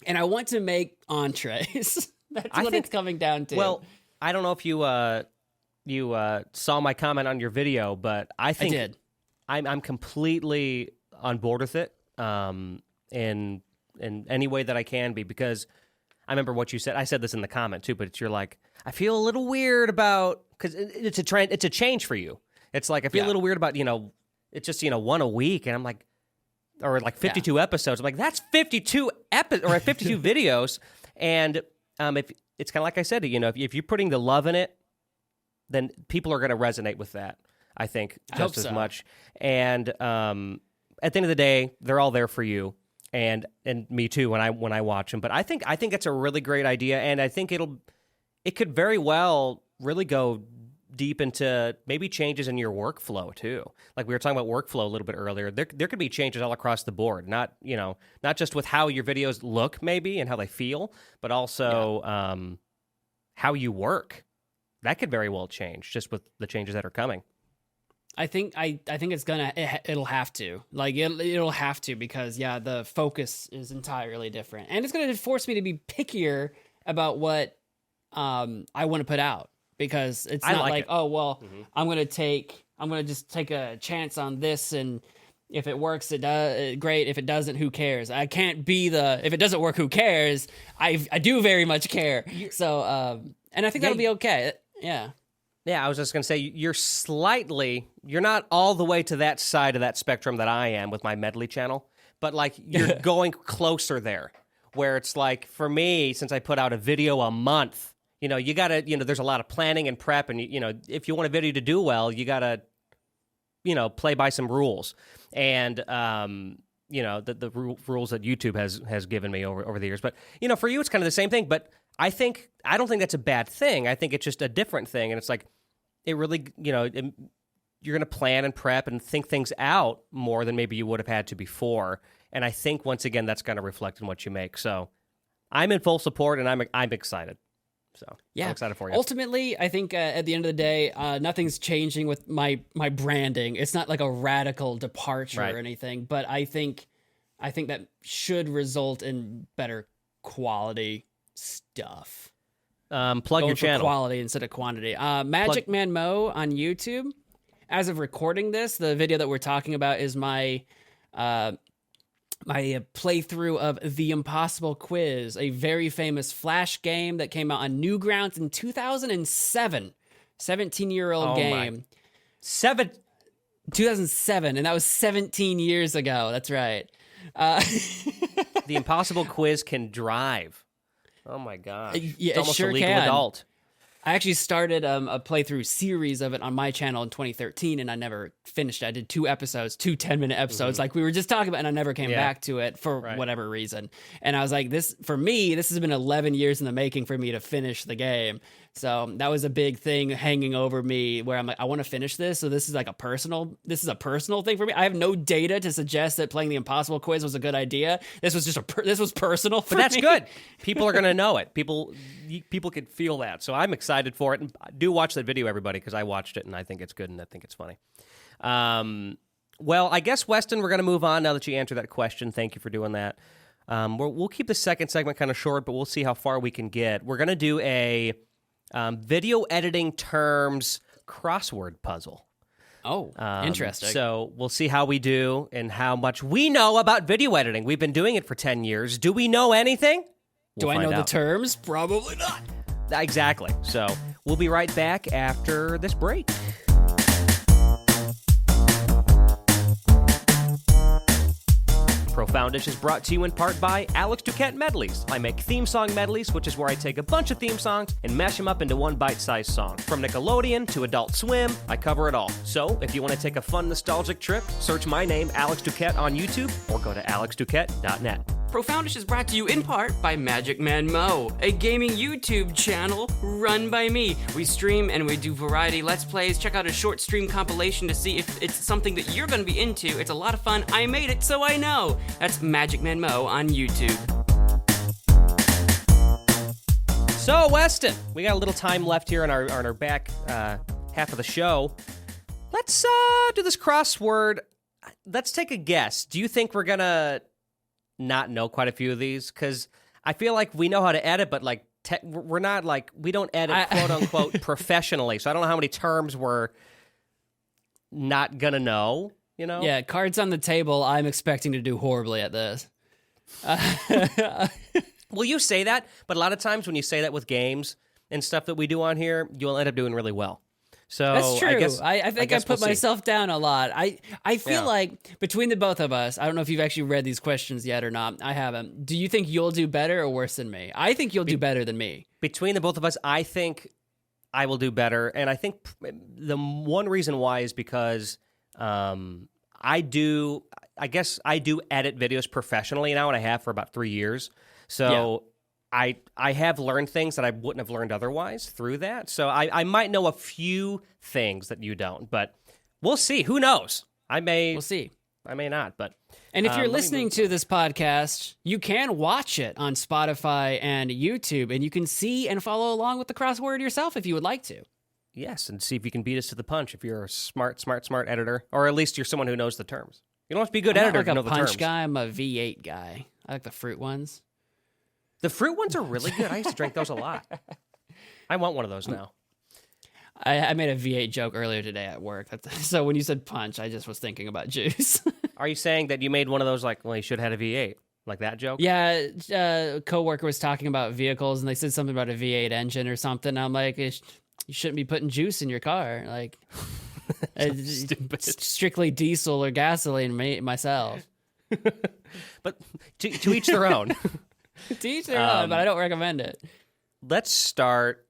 and I want to make entrees. That's what it's coming down to. Well, I don't know if you saw my comment on your video, but I did. I'm completely on board with it in any way that I can be, because I remember what you said. I said this in the comment too, but you're like, I feel a little weird about, because it's a trend, it's a change for you. It's like I feel a little weird about, it's just one a week, and I'm like, or like 52 episodes. I'm like, that's 52 videos, and if it's kind of like I said, if you're putting the love in it, then people are going to resonate with that. I think just as much. And at the end of the day, they're all there for you. And me too when I watch them. But I think it's a really great idea, and I think it could very well really go deep into maybe changes in your workflow too. Like we were talking about workflow a little bit earlier. There could be changes all across the board, not just with how your videos look maybe and how they feel, but also how you work. That could very well change just with the changes that are coming. I think it's it'll have to, like, it'll have to, because the focus is entirely different, and it's gonna force me to be pickier about what I want to put out, because it's not like oh well, I'm gonna just take a chance on this, and if it works, it does great. If it doesn't, who cares? I can't be if it doesn't work, who cares? I do very much care. So and I think that'll be okay. Yeah. Yeah, I was just going to say, you're not all the way to that side of that spectrum that I am with my medley channel, but like you're going closer there, where it's like, for me, since I put out a video a month, you got to, there's a lot of planning and prep, and, if you want a video to do well, you got to, play by some rules. And, the rules that YouTube has given me over the years. But, for you, it's kind of the same thing, but I don't think that's a bad thing. I think it's just a different thing. And it's like, it really, you're going to plan and prep and think things out more than maybe you would have had to before. And I think, once again, that's going to reflect in what you make. So I'm in full support, and I'm excited. So I'm excited for you. Ultimately, I think at the end of the day, nothing's changing with my branding. It's not like a radical departure or anything, but I think that should result in better quality stuff. Plug your channel. Quality instead of quantity. Magic Man Mo on YouTube. As of recording this, the video that we're talking about is my playthrough of The Impossible Quiz, a very famous Flash game that came out on Newgrounds in 2007. 17-year-old game. 2007, and that was 17 years ago. That's right. The Impossible Quiz can drive. Oh my gosh. Yeah, it's almost sure a legal can. adult. I actually started a playthrough series of it on my channel in 2013, and I never finished it. I did 2 episodes, 2 10-minute episodes, like we were just talking about, and I never came back to it for whatever reason. And I was like, this has been 11 years in the making for me to finish the game. So that was a big thing hanging over me, where I'm like, I want to finish this. So this is a personal thing for me. I have no data to suggest that playing the Impossible Quiz was a good idea. This was just this was personal for me. But that's good. People are going to know it. People could feel that. So I'm excited for it. And do watch that video, everybody, because I watched it and I think it's good and I think it's funny. Well, I guess, Weston, we're going to move on now that you answered that question. Thank you for doing that. We'll keep the second segment kind of short, but we'll see how far we can get. We're going to do a video editing terms crossword puzzle. Oh, interesting. So we'll see how we do and how much we know about video editing. We've been doing it for 10 years. Do we know anything? Do I know the terms? Probably not. Exactly. So we'll be right back after this break. Profoundish is brought to you in part by Alex Duquette Medleys. I make theme song medleys, which is where I take a bunch of theme songs and mash them up into one bite-sized song. From Nickelodeon to Adult Swim, I cover it all. So if you want to take a fun, nostalgic trip, search my name, Alex Duquette, on YouTube, or go to alexduquette.net. Profoundish is brought to you in part by Magic Man Mo, a gaming YouTube channel run by me. We stream and we do variety Let's Plays. Check out a short stream compilation to see if it's something that you're going to be into. It's a lot of fun. I made it, so I know. That's Magic Man Mo on YouTube. So, Weston, we got a little time left here on our back half of the show. Let's do this crossword. Let's take a guess. Do you think we're going to not know quite a few of these? Because I feel like we know how to edit, but like we're not like, we don't edit quote unquote professionally. So I don't know how many terms we're not gonna know, Yeah, cards on the table. I'm expecting to do horribly at this. Well, you say that, but a lot of times when you say that with games and stuff that we do on here, you'll end up doing really well. So that's true. I think I put we'll myself down a lot. I feel like between the both of us, I don't know if you've actually read these questions yet or not. I haven't. Do you think you'll do better or worse than me? I think you'll do better than me. Between the both of us, I think I will do better. And I think the one reason why is because I do edit videos professionally now, and I have for about 3 years. So I have learned things that I wouldn't have learned otherwise through that. So I might know a few things that you don't, but we'll see. Who knows? We'll see. I may not, but... And if you're listening to this podcast, you can watch it on Spotify and YouTube, and you can see and follow along with the crossword yourself if you would like to. Yes, and see if you can beat us to the punch if you're a smart editor, or at least you're someone who knows the terms. You don't have to be a good I'm editor not to know like the a terms. punch guy. I'm a V8 guy. I like the fruit ones. The fruit ones are really good. I used to drink those a lot. I want one of those now. I made a V8 joke earlier today at work. So when you said punch, I just was thinking about juice. Are you saying that you made one of those like, well, you should have had a V8? Like that joke? Yeah, a coworker was talking about vehicles, and they said something about a V8 engine or something. I'm like, you shouldn't be putting juice in your car. Like, Stupid. Strictly diesel or gasoline myself. But to each their own. To each their own, but I don't recommend it. Let's start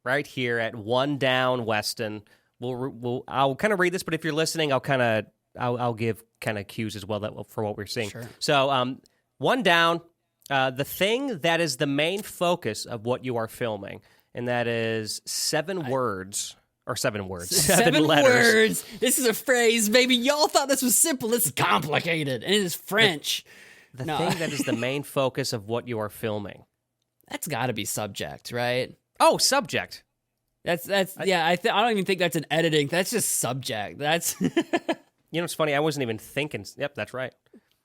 right here at 1 down, Weston. I'll kind of read this, but if you're listening, I'll give kind of cues as well for what we're seeing. Sure. So 1 down, the thing that is the main focus of what you are filming, and that is 7 words. Or 7 words. 7 letters. Words. This is a phrase, baby. Y'all thought this was simple. This is complicated, and it is French. The thing that is the main focus of what you are filming. That's got to be subject, right? Oh, subject. I don't even think that's an editing. That's just subject. That's. You know, it's funny. I wasn't even thinking. Yep, that's right.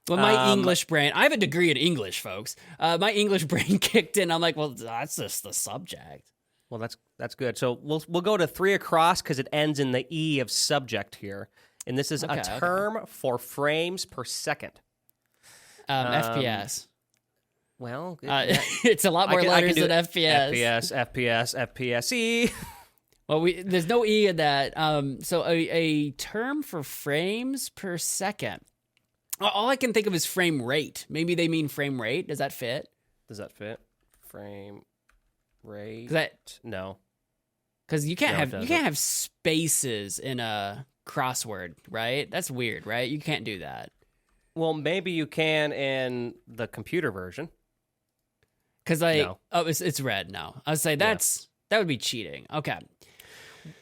Well, my English brain. I have a degree in English, folks. My English brain kicked in. I'm like, well, that's just the subject. Well, that's good. So we'll go to 3 across because it ends in the E of subject here, and this is a term for frames per second. FPS. Well, it's a lot more letters than FPS. FPS. Well, there's no E in that. So a term for frames per second. All I can think of is frame rate. Maybe they mean frame rate. Does that fit? Does that fit? Frame rate? No. Because you can't have spaces in a crossword, right? That's weird, right? You can't do that. Well, maybe you can in the computer version. Because it's red. No, I would say that would be cheating. Okay,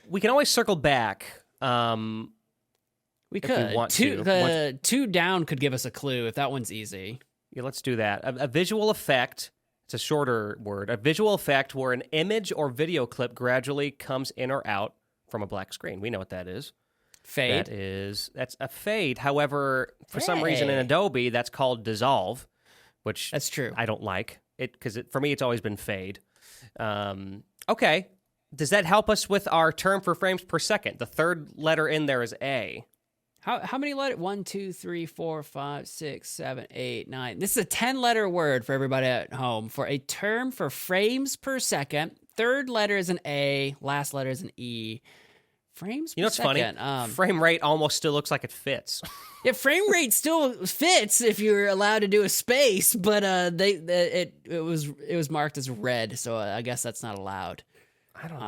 we can always circle back. We could. We want to. 2 down could give us a clue if that one's easy. Yeah, let's do that. A visual effect. It's a shorter word. A visual effect where an image or video clip gradually comes in or out from a black screen. We know what that is. Fade. That's a fade. However, for some reason in Adobe, that's called dissolve, which that's true. I don't like it because for me, it's always been fade. Okay. Does that help us with our term for frames per second? The 3rd letter in there is A. How many letters? 1, 2, 3, 4, 5, 6, 7, 8, 9. This is a 10-letter word for everybody at home. For a term for frames per second, 3rd letter is an A, last letter is an E. Frames per second. You know what's funny? Frame rate almost still looks like it fits. Yeah, frame rate still fits if you're allowed to do a space, but it was marked as red, so I guess that's not allowed. I don't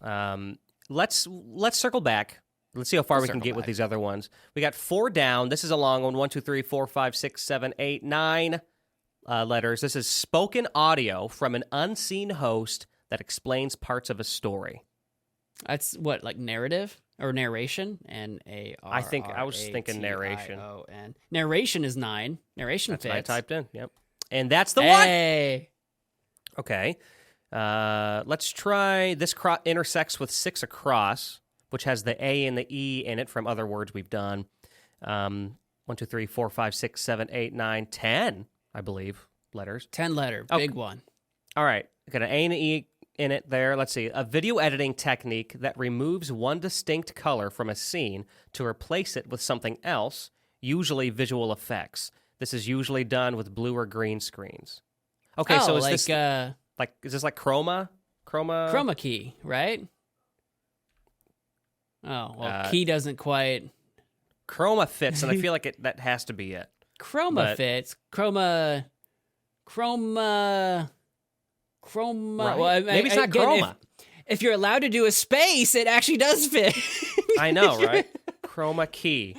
know. Let's circle back. Let's see how far we can get with these other ones. We got 4 down. This is a long one. 1, 2, 3, 4, 5, 6, 7, 8, 9 letters. This is spoken audio from an unseen host that explains parts of a story. That's what, like narrative or narration? I was thinking narration. Narration is 9. Narration fits. Fits. I typed in. Yep. And that's the one. Okay. Let's try this intersects with 6 across, which has the A and the E in it from other words we've done. 1, 2, 3, 4, 5, 6, 7, 8, 9, 10, I believe, letters. 10 letter, big one. All right. Got an A and an E in it there. Let's see. A video editing technique that removes one distinct color from a scene to replace it with something else, usually visual effects. This is usually done with blue or green screens. Okay, so is this like chroma? Chroma key, right? Oh, well, key doesn't quite... Chroma fits, and I feel like that has to be it. Fits. Chroma... Right. Well, maybe it's not chroma. If you're allowed to do a space, it actually does fit. I know, right? Chroma key.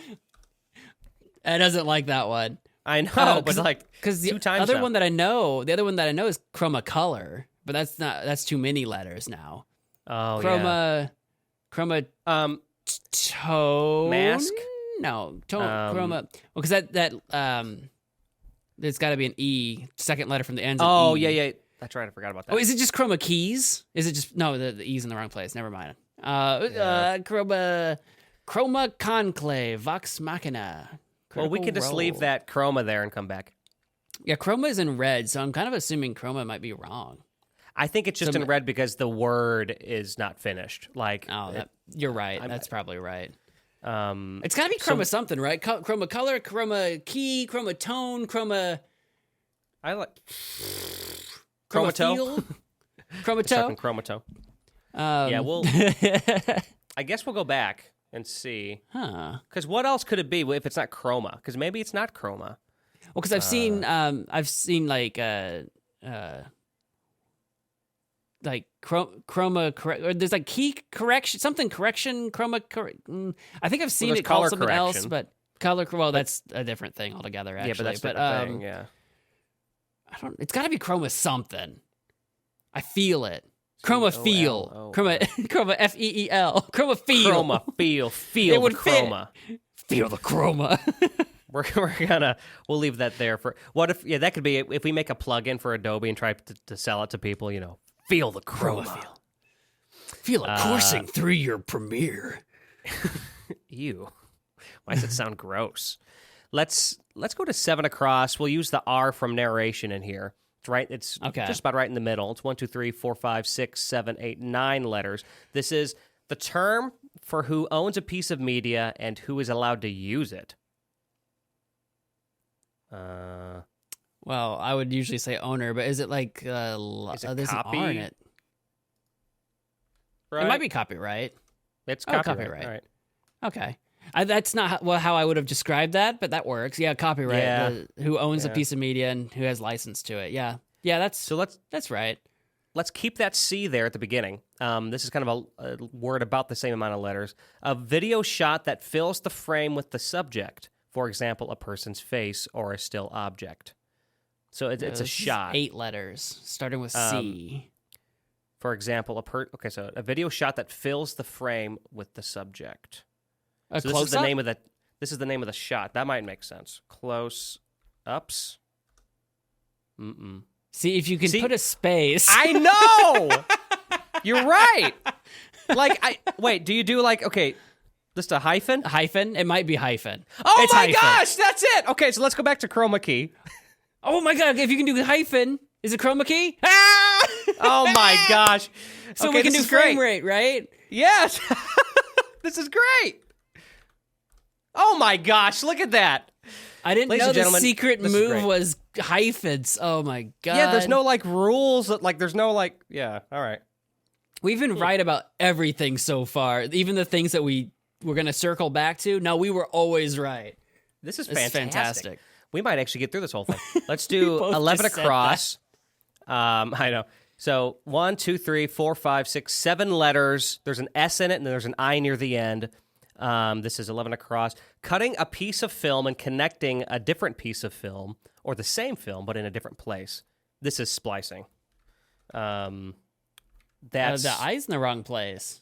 I doesn't like that one. I know, but because the 2 times other now. one that I know, is chroma color, but that's too many letters now. Oh, Chroma tone mask. No, tone chroma. Well, because that there's got to be an E, second letter from the end. Oh, E. yeah. That's right. I forgot about that. Oh, is it just chroma keys? Is it just no? The E's in the wrong place. Never mind. Chroma conclave vox machina. Well, we Critical could just Role. leave that chroma there and come back. Yeah, chroma is in red, so I'm kind of assuming chroma might be wrong. I think it's just So- in red because the word is not finished. Like, You're right. That's probably right. um, It's got to be chroma something, right? Chroma color, chroma key, chroma tone, chroma I like chroma chromato. feel, Fucking chromato. chromato. Yeah, we'll. I guess we'll go back and see. Huh. Because what else could it be if it's not chroma? Because maybe it's not chroma. Well, because I've seen like chroma correct, or there's like key correction, something correction, chroma correct. I think I've seen there's it called color something else, correction. but color. Well, that's a different thing altogether. Actually, Yeah, but that's a different thing. Yeah. I don't. It's got to be chroma something. I feel it. Chroma feel. Chroma. Chroma FEEL. Chroma feel. Chroma feel It the would fit. chroma. Feel the chroma. We'll leave that there for what if that could be if we make a plugin for Adobe and try to sell it to people, feel the chroma. Feel it coursing through your Premiere. Ew. Why does it sound gross? Let's go to 7 across. We'll use the R from narration in here. It's right. It's Okay. just about right in the middle. It's 1, 2, 3, 4, 5, 6, 7, 8, 9 letters. This is the term for who owns a piece of media and who is allowed to use it. Well, I would usually say owner, but is it like Is it there's copy? an R in it? Right? It might be copyright. It's Oh, copyright. copyright. Right. Okay. That's not how I would have described that, but that works. Yeah, copyright. Yeah. Who owns a Yeah. piece of media and who has license to it. Yeah. Yeah, So that's right. let's keep that C there at the beginning. This is kind of a word about the same amount of letters. A video shot that fills the frame with the subject. For example, a person's face or a still object. So it's a This is shot. 8 letters, starting with C. For example, so a video shot that fills the frame with the subject. A So close this is the up? name of the shot. That might make sense. Close ups. See, if you can See? put a space. I know. You're right. Wait, do you do just a hyphen? Hyphen? It might be hyphen. Oh It's my hyphen. gosh, that's it. Okay, so let's go back to chroma key. Oh my god, if you can do hyphen, is it chroma key? Ah! Oh my gosh. So Okay, we can this do is great. frame rate, right? Yes. This is great. Oh my gosh, look at that. I didn't Ladies know and the gentlemen, secret this is move great. was hyphens. Oh my god. Yeah, there's no rules. There's no yeah, all right. We've been right about everything so far. Even the things that we're going to circle back to. No, we were always right. This is This is fantastic. fantastic. We might actually get through this whole thing. Let's do both 11 just said across. I know. So 1, 2, 3, 4, 5, 6, 7 letters. There's an S in it, and there's an I near the end. This is 11 across. Cutting a piece of film and connecting a different piece of film, or the same film, but in a different place. This is splicing. That's The I's in the wrong place.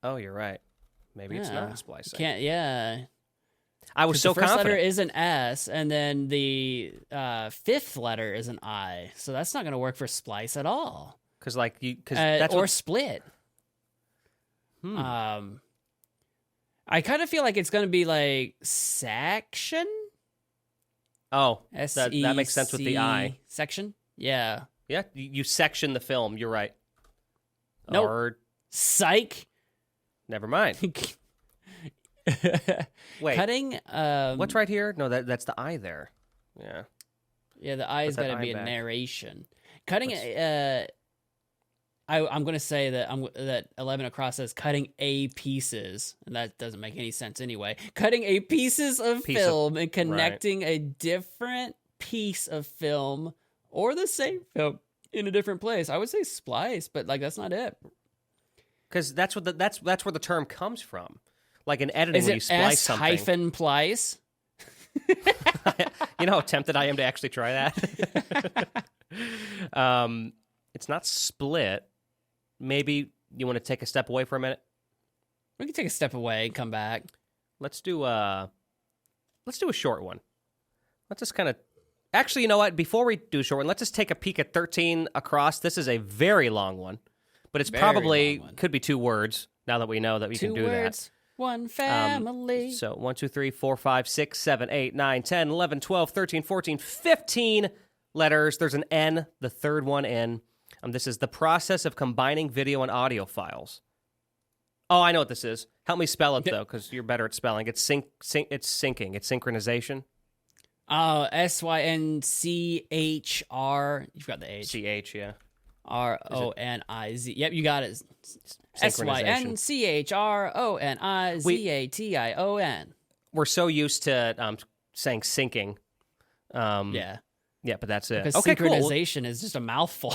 Oh, you're right. Maybe it's not splicing. Can't, yeah. I was so the first confident. letter is an S, and then the 5th letter is an I. So that's not going to work for splice at all. Because that's Or what, split. I kind of feel like it's going to be like section. that makes sense with the I. Section? Yeah. Yeah, you section the film. You're right. Nope. Or Psych. never mind. Wait, Cutting. what's right here? No, that's the I there. Yeah. Yeah, the I is Put that going to be I a back. narration. Cutting. I'm going to say that 11 across says cutting a pieces, and that doesn't make any sense anyway. Cutting a pieces of film and connecting a different piece of film or the same film in a different place. I would say splice, but that's not it. Because that's where the term comes from. Like in editing, Is when you it splice S something. hyphen plice? You know how tempted I am to actually try that. It's not split. Maybe you want to take a step away for a minute. We can take a step away and come back. Let's do a short one. Let's just kind of Actually, you know what? Before we do a short one, let's just take a peek at 13 across. This is a very long one, but it's Very probably long one. could be 2 words now that we know that we can do 2 words, one family. that. So 1, 2, 3, 4, 5, 6, 7, 8, 9, 10, 11, 12, 13, 14, 15 letters. There's an N, the third one in. This is the process of combining video and audio files. Oh, I know what this is. Help me spell it, though, because you're better at spelling. It's it's syncing. It's synchronization. Oh, SYNCHR. You've got the H. CH, yeah. RONIZ. Yep, you got it. Synchronization. SYNCHRONIZATION. We're so used to saying syncing. Yeah. Yeah, but that's it. Because Okay, cool. synchronization is just a mouthful.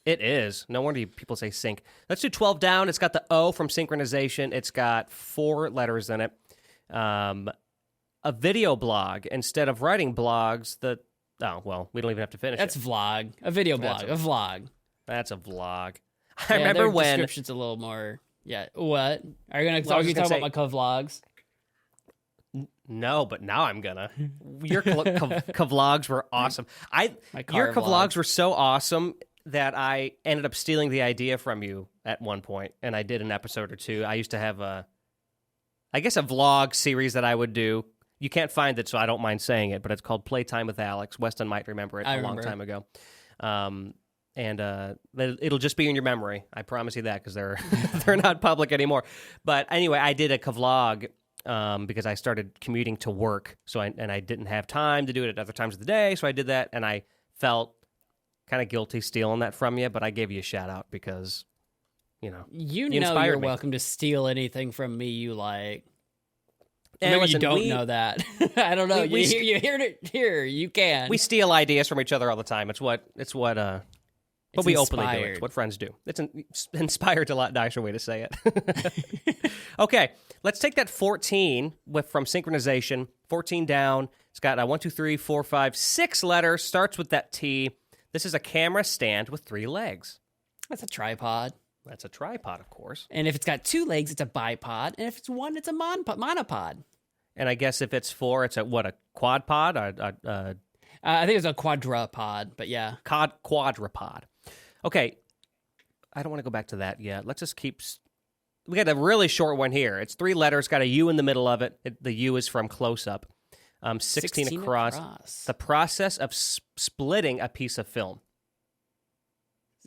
It is. No wonder people say sync. Let's do 12 down. It's got the O from synchronization. It's got 4 letters in it. A video blog. Instead of writing blogs, we don't even have to finish That's it. vlog. A video blog. A vlog. That's a vlog. I remember when... description's a little more... Yeah. What? Are you going to Well, talk about my vlogs? No, but now I'm gonna. Your vlogs were awesome. Your vlogs. vlogs were so awesome that I ended up stealing the idea from you at one point, and I did an episode or 2. I used to have a vlog series that I would do. You can't find it, so I don't mind saying it, but it's called Playtime with Alex. Weston might remember it long time ago. And it'll just be in your memory. I promise you that, because they're they're not public anymore. But anyway, I did a vlog because I started commuting to work, I didn't have time to do it at other times of the day, so I did that, and I felt kind of guilty stealing that from you, but I gave you a shout out because, you you're welcome to steal anything from me you like. And maybe you don't know that. I don't know. You heard it here. You can. We steal ideas from each other all the time. It's what but we openly do it. It's what friends do. It's inspired a lot nicer way to say it. Okay, let's take that 14 from synchronization. 14 down. It's got 1, 2, 3, 4, 5, 6 letters. Starts with that T. This is a camera stand with 3 legs. That's a tripod. That's a tripod, of course. And if it's got 2 legs, it's a bipod. And if it's 1, it's a monopod. And I guess if it's 4, it's a quad pod? I think it's a quadrupod, but yeah. Quadrupod. Okay, I don't want to go back to that yet. Let's just keep... We got a really short one here. It's 3 letters, got a U in the middle of it. The U is from close-up. 16 across. The process of splitting a piece of film.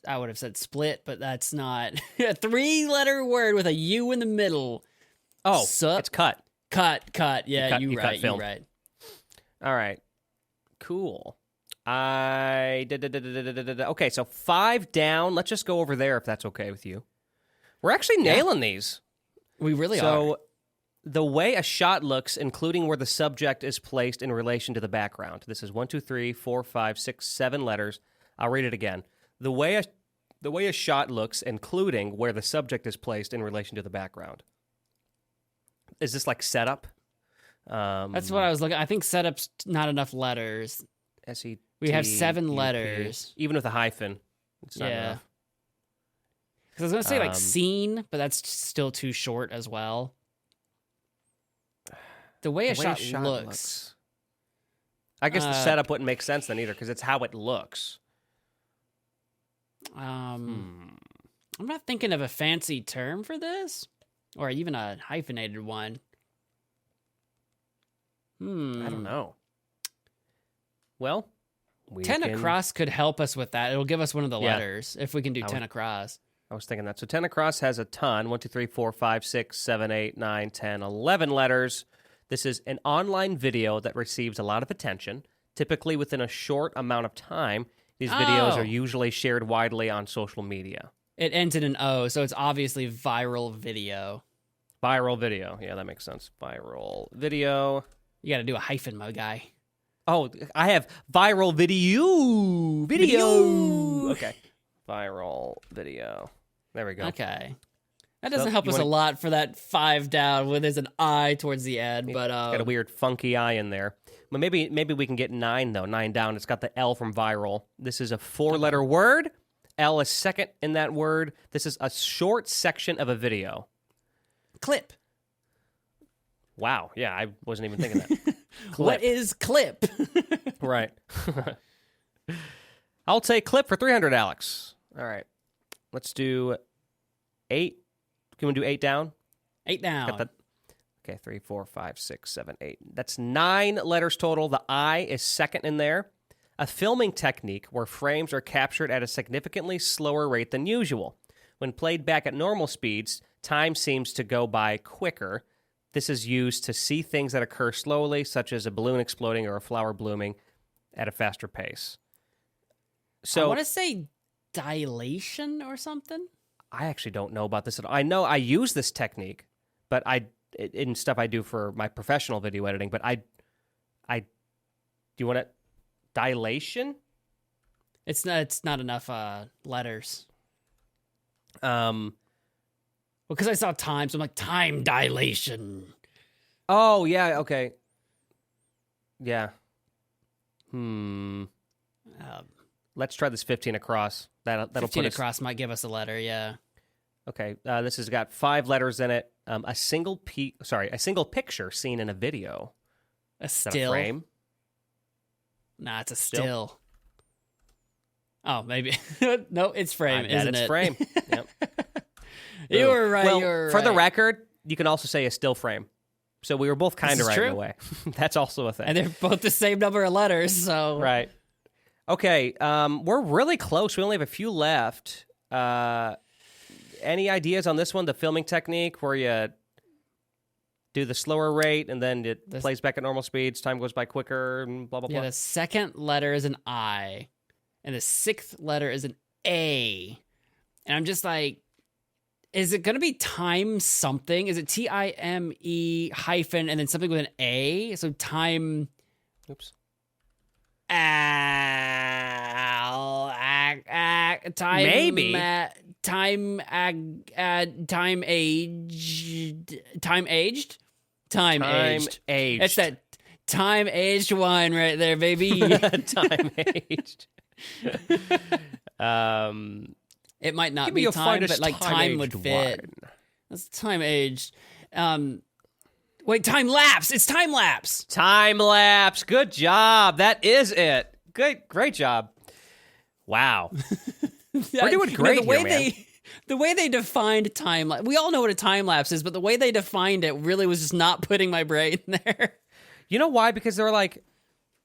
I would have said split, but that's not. A 3-letter word with a U in the middle. Oh, it's cut. Cut. Yeah, you're right. All right. Cool. Okay, so 5 down. Let's just go over there if that's okay with you. We're actually nailing these. We really are. So the way a shot looks, including where the subject is placed in relation to the background. This is 1, 2, 3, 4, 5, 6, 7 letters. I'll read it again. The way a shot looks, including where the subject is placed in relation to the background. Is this like setup? That's what I was looking. I think setup's not enough letters. SET. We have 7 letters. Even with a hyphen, it's not enough. Because I was going to say like scene, but that's still too short as well. The way a shot looks. I guess the setup wouldn't make sense then either, because it's how it looks. I'm not thinking of a fancy term for this, or even a hyphenated one. I don't know. Well, 10 across could help us with that. It'll give us one of the letters if we can do 10 across. I was thinking that. So 10 across has a ton. 1, 2, 3, 4, 5, 6, 7, 8, 9, 10, 11 letters. This is an online video that receives a lot of attention, typically within a short amount of time. These videos are usually shared widely on social media. It ends in an O, so it's obviously viral video. Viral video. Yeah, that makes sense. Viral video. You got to do a hyphen, my guy. Oh, I have viral video. Video. Okay. Viral video. There we go. Okay. That doesn't help us a lot for that 5 down when there's an I towards the end, but got a weird funky I in there. But maybe we can get 9 though. 9 down. It's got the L from viral. This is a 4-letter word. L is second in that word. This is a short section of a video. Clip. Wow. Yeah, I wasn't even thinking that. What is clip? Right. I'll take clip for 300, Alex. All right. Let's do 8. Can we do 8 down? 8 down. Got that. Okay, 3, 4, 5, 6, 7, 8. That's 9 letters total. The I is second in there. A filming technique where frames are captured at a significantly slower rate than usual. When played back at normal speeds, time seems to go by quicker. This is used to see things that occur slowly, such as a balloon exploding or a flower blooming at a faster pace. So I want to say dilation or something. I actually don't know about this at all. I know I use this technique, but in stuff I do for my professional video editing, but do you want it? Dilation? It's not enough letters. Because I saw time, so I'm like, time dilation. Oh, yeah, okay. Yeah. Let's try this 15 across. That'll 15 put us across might give us a letter, yeah. Okay, this has got 5 letters in it. A single picture seen in a video. A Is that a still. frame? Nah, it's a Still? still. Oh, maybe. No, it's frame, I bet isn't it's it? frame. Yep. You were right, Well, you were for the right. record, you can also say a still frame. So we were both kind of is right in true. a way. That's also a thing. And they're both the same number of letters, so... Right. Okay, we're really close. We only have a few left. Any ideas on this one, the filming technique, where you do the slower rate and then it plays back at normal speeds, time goes by quicker, and blah, blah, blah? Yeah, the second letter is an I, and the 6th letter is an A. And I'm just like, is it going to be time something? Is it TIME hyphen and then something with an A? So time... Oops. Time Maybe. Time aged. It's that time aged wine right there, baby. Time aged. It might not Give me be a time, finest but like time would time-aged fit. wine. That's time aged. Wait, time lapse. It's time lapse. Time lapse. Good job. That is it. Great job. Wow. We're doing great the way here, man. the way they defined time lapse. We all know what a time lapse is, but the way they defined it really was just not putting my brain there. You know why? Because they're like,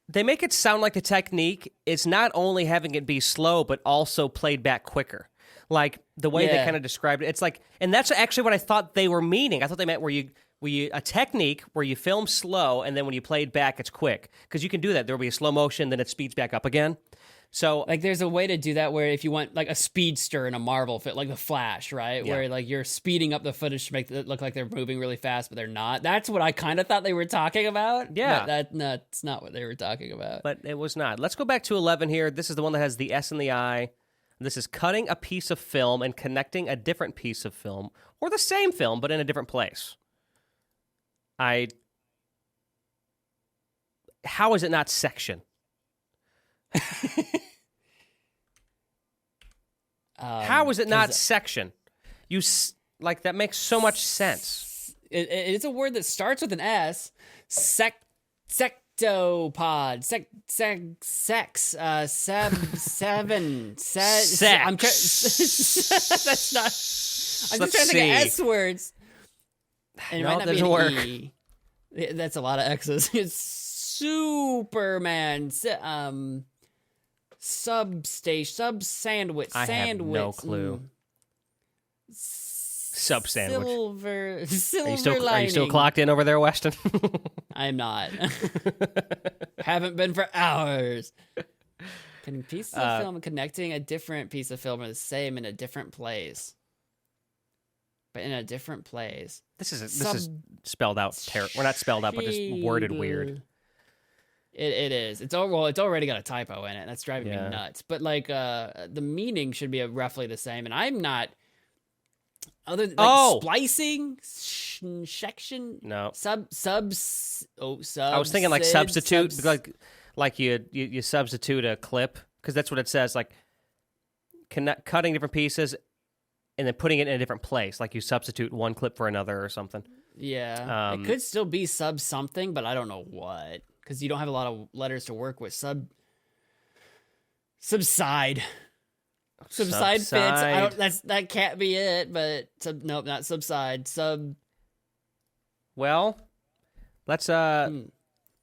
they make it sound like the technique is not only having it be slow, but also played back quicker. Like the way they Yeah. kind of described it. It's like, and that's actually what I thought they were meaning. I thought they meant a technique where you film slow and then when you play it back, it's quick. Because you can do that. There'll be a slow motion, then it speeds back up again. So Like there's a way to do that where if you want like a speedster in a Marvel fit, like the Flash, right? Yeah. Where like you're speeding up the footage to make it look like they're moving really fast, but they're not. That's what I kind of thought they were talking about. Yeah. But that's not what they were talking about. but it was not. Let's go back to 11 here. This is the one that has the S and the I. This is cutting a piece of film and connecting a different piece of film, or the same film, but in a different place. How is it not section? How is it not section? Like that makes so much sense. It's a word that starts with an S. Sectopod. Sex. Seven. Sex. That's not. I'm just trying to think of S words. And it No, might not it be doesn't an work. E. That's a lot of X's. It's Superman. Substation. Sub-sandwich. I have no Sandwich. clue. Sub-sandwich. Silver Are you still lining. clocked in over there, Weston? I'm not. Haven't been for hours. Can pieces of film connecting a different piece of film are the same in a different place? But in a different place. This is spelled out terrible. We're not spelled out, but just worded weird. It is. It's already got a typo in it. That's driving Yeah. me nuts. But like the meaning should be roughly the same. And I'm not. Other than splicing, section, No. sub. I was thinking like substitute, like you substitute a clip, because that's what it says, like cutting different pieces and then putting it in a different place, like you substitute one clip for another or something. Yeah, it could still be sub something, but I don't know what, because you don't have a lot of letters to work with. Subside fits. That can't be it, but nope, not subside. Well, let's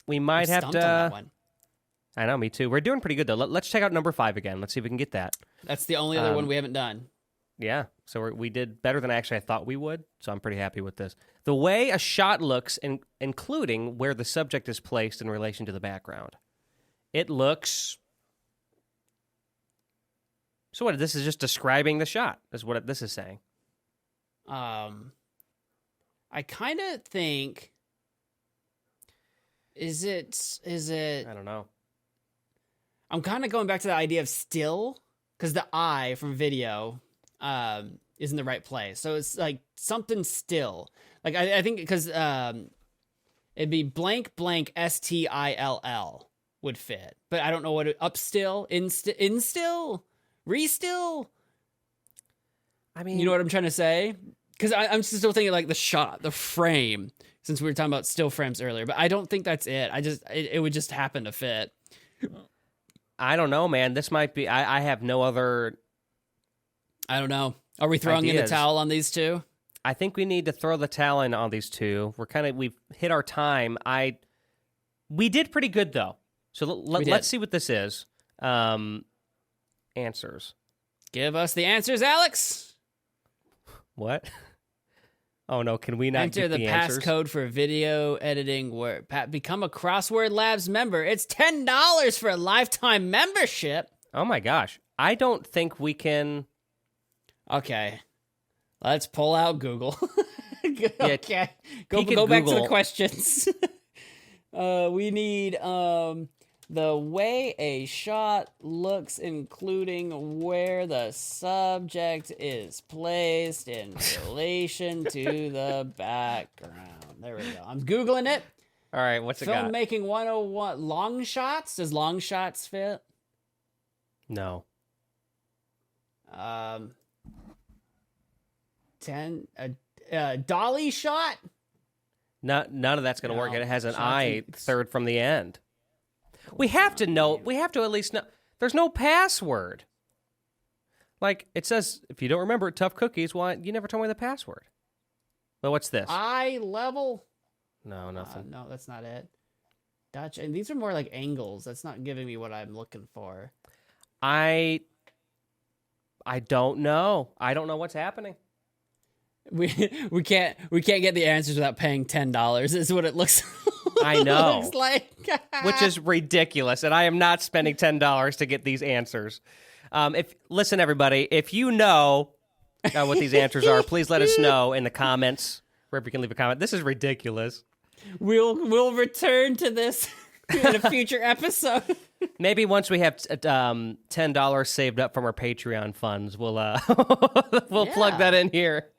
we might have stumped on that one. I know, me too. We're doing pretty good though. Let's check out number 5 again. Let's see if we can get that. That's the only other one we haven't done. Yeah, so we did better than actually I thought we would, so I'm pretty happy with this. The way a shot looks, including where the subject is placed in relation to the background. It looks... So what, this is just describing the shot, is what this is saying. I kind of think... Is it... I don't know. I'm kind of going back to the idea of still, because the I from video... is in the right place. So it's like something still. Like I think because it'd be blank STILL would fit. But I don't know what up still, in still, re-still. I mean, you know what I'm trying to say? Because I'm still thinking like the shot, the frame, since we were talking about still frames earlier. But I don't think that's it. It would just happen to fit. I don't know, man. This might be, I have no other... I don't know. Are we throwing in the towel on these two? I think we need to throw the towel in on these two. We've hit our time. We did pretty good though. So let's see what this is. Answers. Give us the answers, Alex. What? Oh no, can we not enter the answers? passcode for video editing word. Become a Crossword Labs member. It's $10 for a lifetime membership. Oh my gosh. I don't think we can... Okay, let's pull out Google. Okay, go Google. back to the questions. We need the way a shot looks, including where the subject is placed in relation to the background. There we go. I'm Googling it. All right, what's it got? Filmmaking 101. Long shots? Does long shots fit? No. 10 dolly shot. None of that's going to work. It has an I third from the end. We have to know. We have to at least know. There's no password. Like it says, if you don't remember tough cookies, why you never told me the password? Well, what's this? Eye level. No, nothing. No, that's not it. Dutch, and these are more like angles. That's not giving me what I'm looking for. I don't know. I don't know what's happening. We can't get the answers without paying $10. Is what it looks. I know. Looks like, which is ridiculous, and I am not spending $10 to get these answers. Listen, everybody, if you know what these answers are, please let us know in the comments. Wherever you can leave a comment. This is ridiculous. We'll return to this in a future episode. Maybe once we have $10 saved up from our Patreon funds, we'll plug that in here.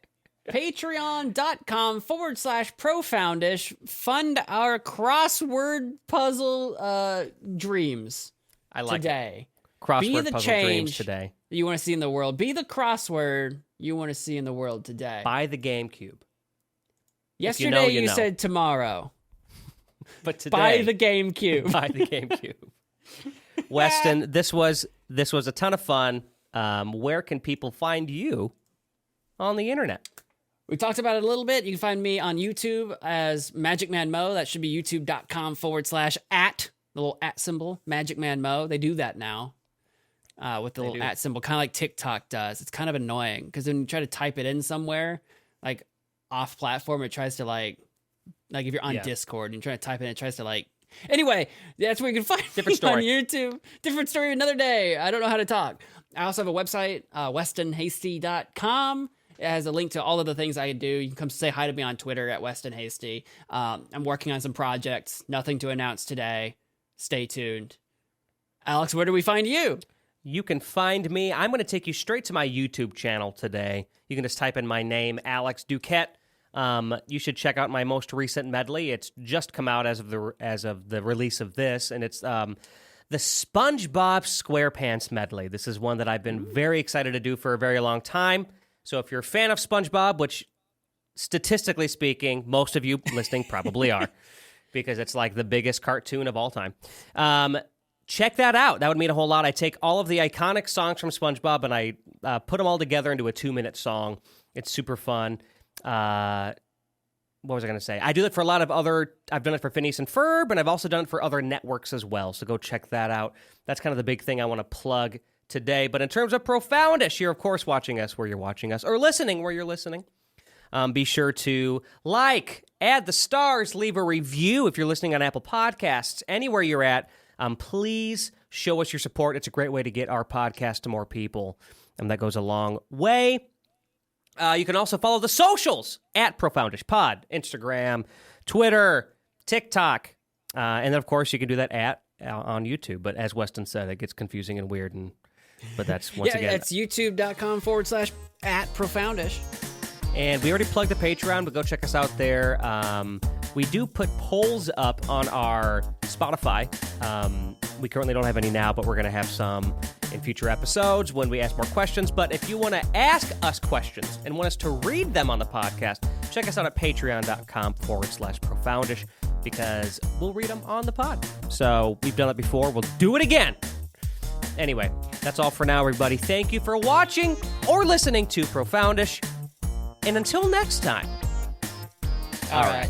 Patreon.com/Profoundish. Fund our crossword puzzle dreams. I like today. It. Crossword Be the puzzle change dreams today. You want to see in the world. Be the crossword you want to see in the world today. Buy the GameCube. Yesterday you said tomorrow. But today, buy the GameCube. Buy the GameCube. Weston, this was a ton of fun. Where can people find you on the internet? We talked about it a little bit. You can find me on YouTube as Magic Man Mo. That should be youtube.com/@ the little @ symbol, Magic Man Mo. They do that now with the little @ symbol, kind of like TikTok does. It's kind of annoying because when you try to type it in somewhere, like off platform, it tries to like if you're on Discord and you're trying to type it in, it tries to like. Anyway, that's where you can find different story on YouTube. Different story another day. I don't know how to talk. I also have a website, westonhasty.com. It has a link to all of the things I do. You can come say hi to me on Twitter at Weston Hasty. I'm working on some projects. Nothing to announce today. Stay tuned. Alex, where do we find you? You can find me. I'm going to take you straight to my YouTube channel today. You can just type in my name, Alex Duquette. You should check out my most recent medley. It's just come out as of the release of this, and it's the SpongeBob SquarePants medley. This is one that I've been very excited to do for a very long time. So if you're a fan of SpongeBob, which statistically speaking, most of you listening probably are, because it's like the biggest cartoon of all time. Check that out. That would mean a whole lot. I take all of the iconic songs from SpongeBob and I put them all together into a 2-minute song. It's super fun. What was I going to say? I do that for a lot of other... I've done it for Phineas and Ferb, and I've also done it for other networks as well. So go check that out. That's kind of the big thing I want to plug today. But in terms of Profoundish, you're, of course, watching us where you're watching us, or listening where you're listening. Be sure to like, add the stars, leave a review if you're listening on Apple Podcasts, anywhere you're at. Please show us your support. It's a great way to get our podcast to more people, and that goes a long way. You can also follow the socials at Profoundish Pod, Instagram, Twitter, TikTok, and then, of course, you can do that on YouTube. But as Weston said, it gets confusing and weird, but that's, once again... it's youtube.com/@Profoundish. And we already plugged the Patreon, but go check us out there. We do put polls up on our Spotify. We currently don't have any now, but we're going to have some in future episodes when we ask more questions. But if you want to ask us questions and want us to read them on the podcast, check us out at patreon.com/Profoundish, because we'll read them on the pod. So we've done it before. We'll do it again. Anyway, that's all for now, everybody. Thank you for watching or listening to Profoundish. And until next time. All right.